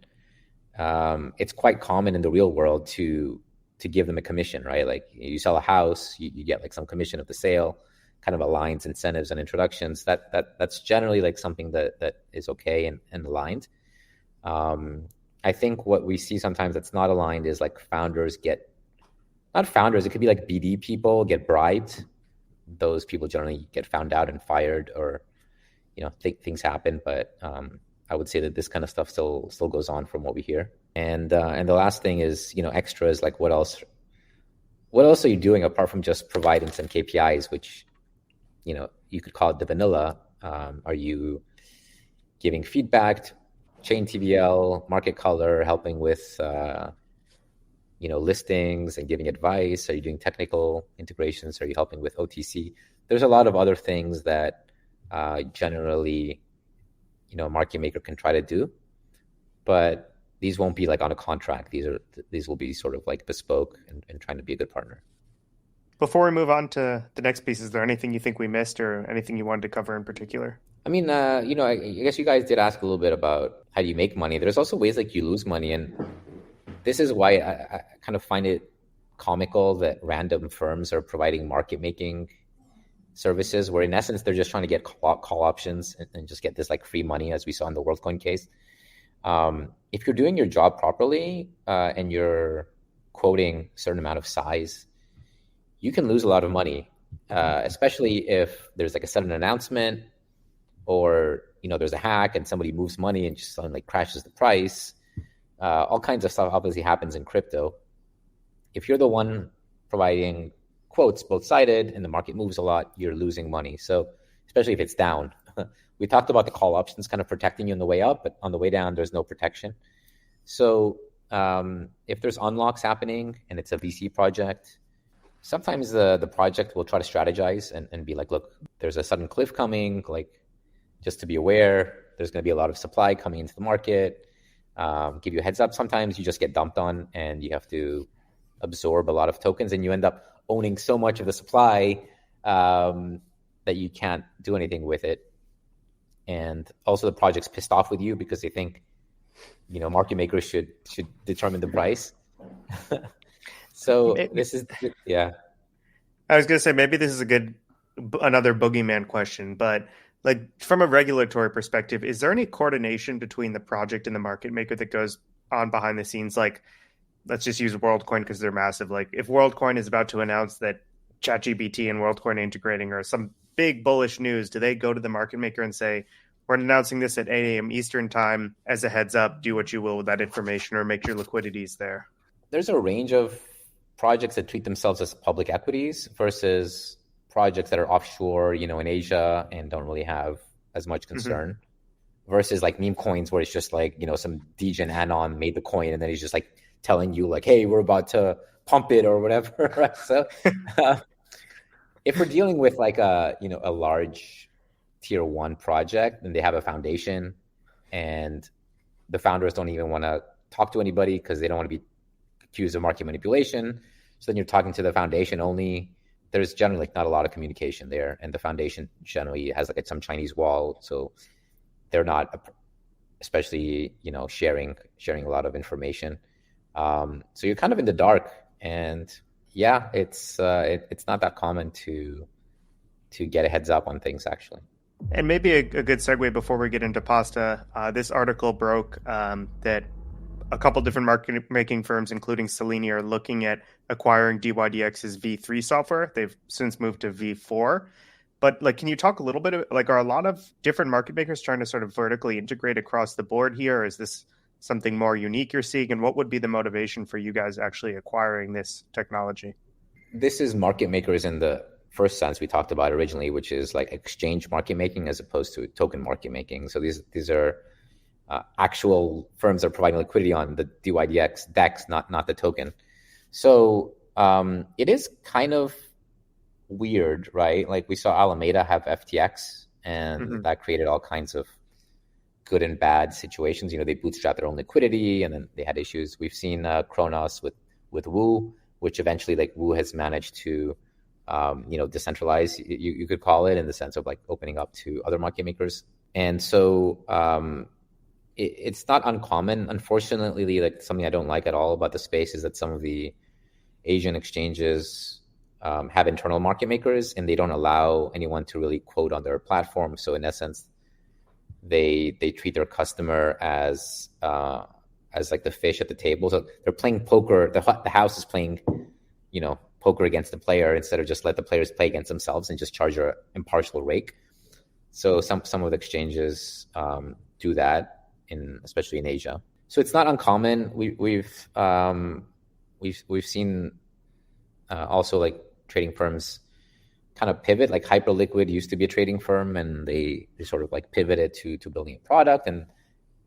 [SPEAKER 1] it's quite common in the real world to give them a commission, right? Like you sell a house, you get like some commission of the sale, kind of aligns incentives and introductions. That's generally like something that is okay and aligned. I think what we see sometimes that's not aligned is like not founders, it could be like BD people get bribed. Those people generally get found out and fired, or things happen. But I would say that this kind of stuff still goes on from what we hear. And the last thing is, extras, like what else are you doing apart from just providing some KPIs, which, you could call it the vanilla. Are you giving feedback, chain TVL, market color, helping with, listings and giving advice? Are you doing technical integrations? Are you helping with OTC? There's a lot of other things that generally, a market maker can try to do, but these won't be like on a contract. These will be sort of like bespoke and trying to be a good partner.
[SPEAKER 2] Before we move on to the next piece, is there anything you think we missed or anything you wanted to cover in particular?
[SPEAKER 1] I mean, I guess you guys did ask a little bit about how do you make money. There's also ways like you lose money. And this is why I kind of find it comical that random firms are providing market making services, where in essence, they're just trying to get call options and just get this like free money, as we saw in the WorldCoin case. If you're doing your job properly and you're quoting a certain amount of size, you can lose a lot of money, especially if there's like a sudden announcement, or there's a hack and somebody moves money and just suddenly crashes the price. All kinds of stuff obviously happens in crypto. If you're the one providing quotes both-sided and the market moves a lot, you're losing money. So especially if it's down. We talked about the call options kind of protecting you on the way up, but on the way down, there's no protection. So if there's unlocks happening and it's a VC project, sometimes the project will try to strategize and be like, look, there's a sudden cliff coming, like just to be aware, there's going to be a lot of supply coming into the market, give you a heads up. Sometimes you just get dumped on and you have to absorb a lot of tokens, and you end up owning so much of the supply that you can't do anything with it. And also the project's pissed off with you because they think, market makers should determine the price. So this is, yeah.
[SPEAKER 2] I was going to say maybe this is another boogeyman question, but like from a regulatory perspective, is there any coordination between the project and the market maker that goes on behind the scenes? Like, let's just use WorldCoin because they're massive. Like, if WorldCoin is about to announce that ChatGPT and WorldCoin integrating or some big bullish news, do they go to the market maker and say, we're announcing this at 8 a.m. Eastern time as a heads up, do what you will with that information or make your liquidities there?
[SPEAKER 1] There's a range of projects that treat themselves as public equities versus projects that are offshore, in Asia and don't really have as much concern versus like meme coins where it's just like, some degen anon made the coin and then he's just like telling you like, hey, we're about to pump it or whatever. Right? So if we're dealing with like a large tier 1 project and they have a foundation and the founders don't even want to talk to anybody because they don't want to be accused of market manipulation. So then you're talking to the foundation only. There's generally like not a lot of communication there. And the foundation generally has like some Chinese wall. So they're not especially, sharing a lot of information. So you're kind of in the dark and yeah, it's not that common to get a heads up on things actually.
[SPEAKER 2] And maybe a good segue before we get into pasta. This article broke that a couple different market-making firms, including Selini, are looking at acquiring DYdX's V3 software. They've since moved to V4. But like, can you talk a little bit are a lot of different market makers trying to sort of vertically integrate across the board here? Or is this something more unique you're seeing? And what would be the motivation for you guys actually acquiring this technology?
[SPEAKER 1] This is market makers in the first sense we talked about originally, which is like exchange market making as opposed to token market making. So these are actual firms that are providing liquidity on the DYdX DEX, not the token. So it is kind of weird, right? Like we saw Alameda have FTX and that created all kinds of good and bad situations. They bootstrapped their own liquidity and then they had issues. We've seen Kronos with Wu, which eventually like Wu has managed to decentralize, you could call it, in the sense of like opening up to other market makers. And so it's not uncommon. Unfortunately, like something I don't like at all about the space is that some of the Asian exchanges have internal market makers and they don't allow anyone to really quote on their platform. So in essence, they treat their customer as like the fish at the table. So they're playing poker. The house is playing, poker against the player instead of just let the players play against themselves and just charge an impartial rake. So some of the exchanges do that, especially in Asia. So it's not uncommon. We've seen also like trading firms kind of pivot. Like Hyperliquid used to be a trading firm, and they sort of like pivoted to building a product, and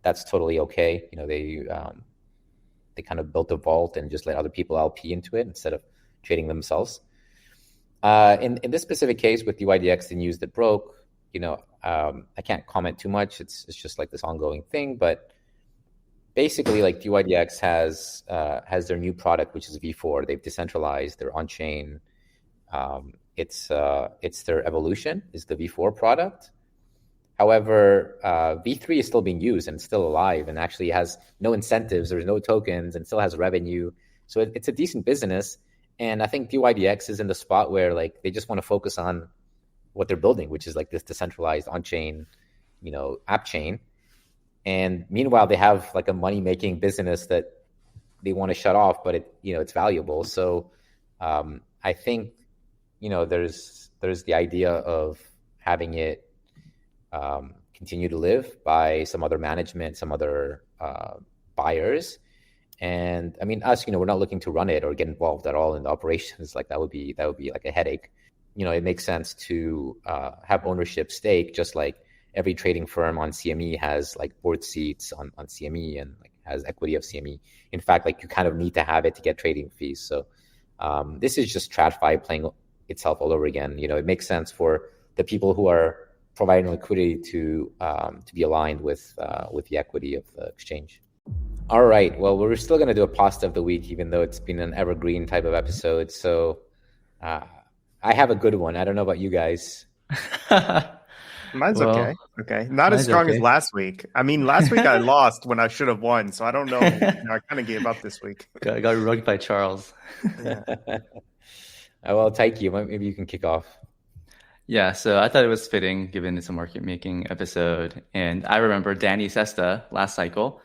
[SPEAKER 1] that's totally okay. They kind of built a vault and just let other people LP into it instead of trading themselves. In this specific case with DYdX, the news that broke, I can't comment too much. It's just like this ongoing thing, but basically like DYdX has their new product, which is V4. They've decentralized, they're on chain. It's their evolution is the V4 product. However, V3 is still being used and still alive and actually has no incentives. There's no tokens and still has revenue. So it's a decent business. And I think DYdX is in the spot where like they just want to focus on what they're building, which is like this decentralized on-chain, app chain. And meanwhile, they have like a money-making business that they want to shut off, but it's valuable. So I think, there's the idea of having it continue to live by some other management, some other buyers. And I mean, us, we're not looking to run it or get involved at all in the operations. Like that would be like a headache. It makes sense to have ownership stake, just like every trading firm on CME has like board seats on CME and like has equity of CME. In fact, like you kind of need to have it to get trading fees. So this is just TradFi playing itself all over again. It makes sense for the people who are providing liquidity to be aligned with the equity of the exchange. All right. Well, we're still going to do a pasta of the week, even though it's been an evergreen type of episode. So I have a good one. I don't know about you guys.
[SPEAKER 2] Mine's okay. Okay. Not as strong as last week. I mean, last week I lost when I should have won. So I don't know. I kind of gave up this week.
[SPEAKER 3] Got rugged by Charles.
[SPEAKER 2] Yeah.
[SPEAKER 1] Well, Taiki, maybe you can kick off.
[SPEAKER 3] Yeah, so I thought it was fitting given it's a market making episode. And I remember Danny Sesta last cycle.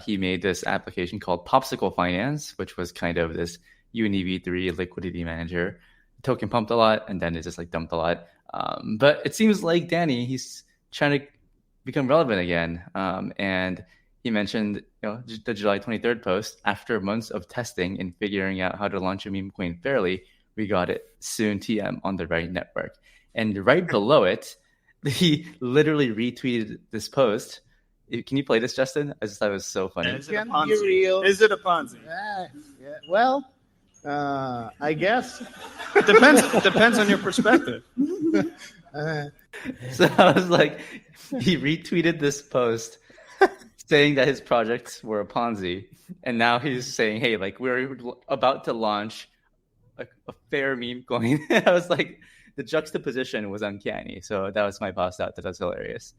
[SPEAKER 3] He made this application called Popsicle Finance, which was kind of this Uni V3 liquidity manager. Token pumped a lot and then it just like dumped a lot. But it seems like Danny, he's trying to become relevant again. And he mentioned, the July 23rd post. After months of testing and figuring out how to launch a meme coin fairly, we got it soon TM on the right network. And right below it, he literally retweeted this post. Can you play this, Justin? I just thought it was so funny.
[SPEAKER 5] Is it a Ponzi? Is it a Ponzi? Yeah. Well, I guess it depends on your perspective.
[SPEAKER 3] So I was like, he retweeted this post saying that his projects were a Ponzi, and now he's saying, "Hey, like we're about to launch a fair meme coin." I was like, the juxtaposition was uncanny. So that was my post out. That's hilarious.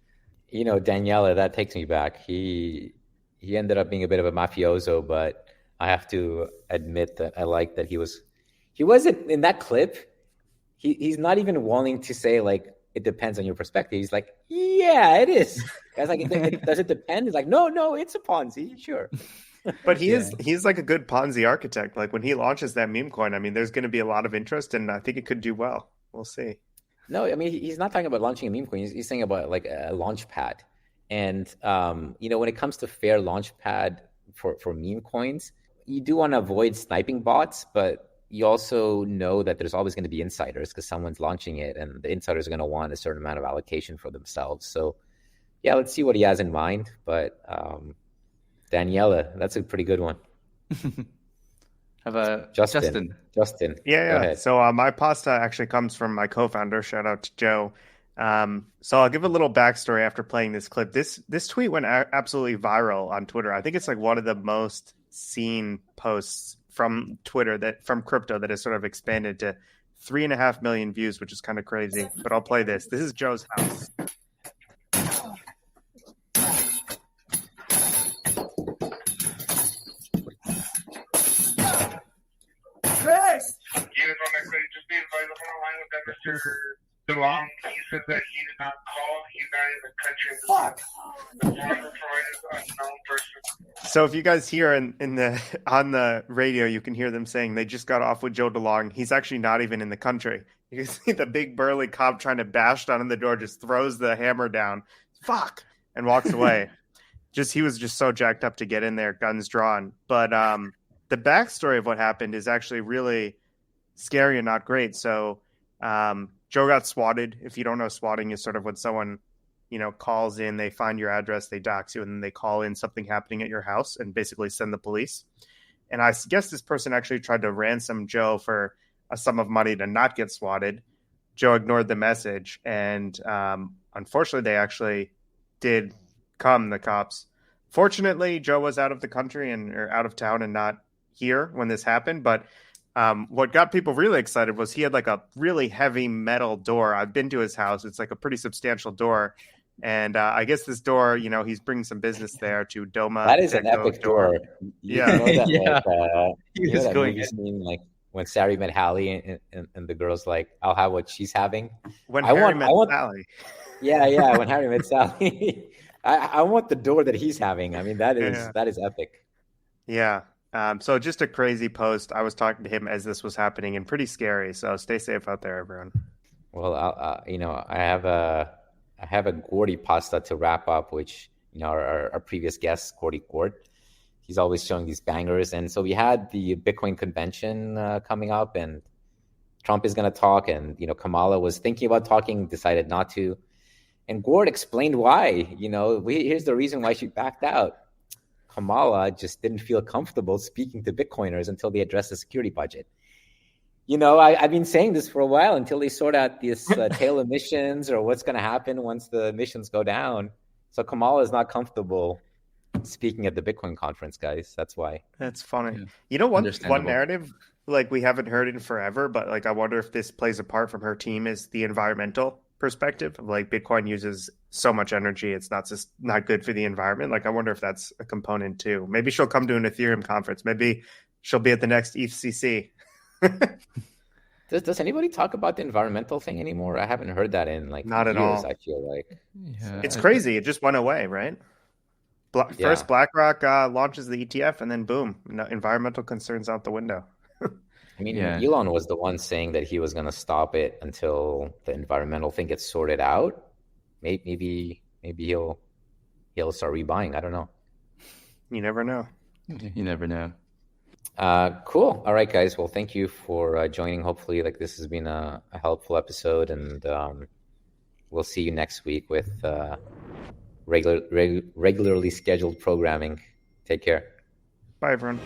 [SPEAKER 1] Daniela, that takes me back. He ended up being a bit of a mafioso, but I have to admit that I like that he wasn't in that clip. He's not even wanting to say like it depends on your perspective. He's like, yeah, it is. I was like, does it depend? He's like, no, it's a Ponzi, sure.
[SPEAKER 2] But he's like a good Ponzi architect. Like when he launches that meme coin, I mean, there's going to be a lot of interest, and I think it could do well. We'll see.
[SPEAKER 1] No, I mean, he's not talking about launching a meme coin. He's saying about like a launch pad. And, when it comes to fair launch pad for meme coins, you do want to avoid sniping bots, but you also know that there's always going to be insiders because someone's launching it and the insiders are going to want a certain amount of allocation for themselves. So, yeah, let's see what he has in mind. But Daniela, that's a pretty good one.
[SPEAKER 3] How about
[SPEAKER 1] Justin?
[SPEAKER 2] Yeah. So my pasta actually comes from my co-founder. Shout out to Joe. So I'll give a little backstory after playing this clip. This tweet went absolutely viral on Twitter. I think it's like one of the most seen posts from Twitter from crypto that has sort of expanded to 3.5 million views, which is kind of crazy. But I'll play this. This is Joe's house.
[SPEAKER 6] Just be advised, I'm on the line with that Mr. DeLong. He said that he did not call. He's not in the country. Fuck. The former provider is an unknown person.
[SPEAKER 2] So if you guys hear on the radio, you can hear them saying they just got off with Joe DeLong. He's actually not even in the country. You can see the big burly cop trying to bash down on the door, just throws the hammer down. Fuck. And walks away. He was just so jacked up to get in there, guns drawn. But the backstory of what happened is actually really scary and not great. So Joe got swatted. If you don't know, swatting is sort of when someone calls in, they find your address, they dox you, and then they call in something happening at your house and basically send the police. And I guess this person actually tried to ransom Joe for a sum of money to not get swatted. Joe ignored the message, and unfortunately they actually did come, the cops. Fortunately, Joe was out of the country or out of town and not here when this happened, but what got people really excited was he had like a really heavy metal door. I've been to his house. It's like a pretty substantial door. And I guess this door, he's bringing some business there to Doma.
[SPEAKER 1] That is an epic door.
[SPEAKER 2] Yeah.
[SPEAKER 3] He was going
[SPEAKER 1] in. Like when Sari met Hallie and the girl's like, I'll have what she's having.
[SPEAKER 2] When Harry met Sally.
[SPEAKER 1] Yeah, when Harry met Sally. I want the door that he's having. I mean, that is epic.
[SPEAKER 2] Yeah. So just a crazy post. I was talking to him as this was happening and pretty scary. So stay safe out there, everyone.
[SPEAKER 1] Well, I have a Jordi pasta to wrap up, which our previous guest, Jordi Gord, he's always showing these bangers. And so we had the Bitcoin convention coming up, and Trump is going to talk, and Kamala was thinking about talking, decided not to, and Gord explained why. Here's the reason why she backed out. Kamala just didn't feel comfortable speaking to Bitcoiners until they addressed the security budget. I've been saying this for a while until they sort out this tail emissions or what's going to happen once the emissions go down. So Kamala is not comfortable speaking at the Bitcoin conference, guys. That's why.
[SPEAKER 2] That's funny. One narrative like we haven't heard in forever, but like I wonder if this plays a part from her team is the environmental perspective of like Bitcoin uses so much energy, it's not good for the environment. Like I wonder if that's a component too. Maybe she'll come to an Ethereum conference. Maybe she'll be at the next ETHCC.
[SPEAKER 1] Does anybody talk about the environmental thing anymore? I haven't heard that in like
[SPEAKER 2] Not at
[SPEAKER 1] years.
[SPEAKER 2] all.
[SPEAKER 1] I feel like
[SPEAKER 2] It's crazy. It just went away, right? First, BlackRock launches the ETF, and then boom, environmental concerns out the window.
[SPEAKER 1] I mean, Elon was the one saying that he was going to stop it until the environmental thing gets sorted out. Maybe he'll start rebuying. I don't know.
[SPEAKER 2] You never know.
[SPEAKER 3] You never know.
[SPEAKER 1] Cool. All right, guys. Well, thank you for joining. Hopefully, like this has been a helpful episode, and we'll see you next week with regularly scheduled programming. Take care.
[SPEAKER 2] Bye, everyone.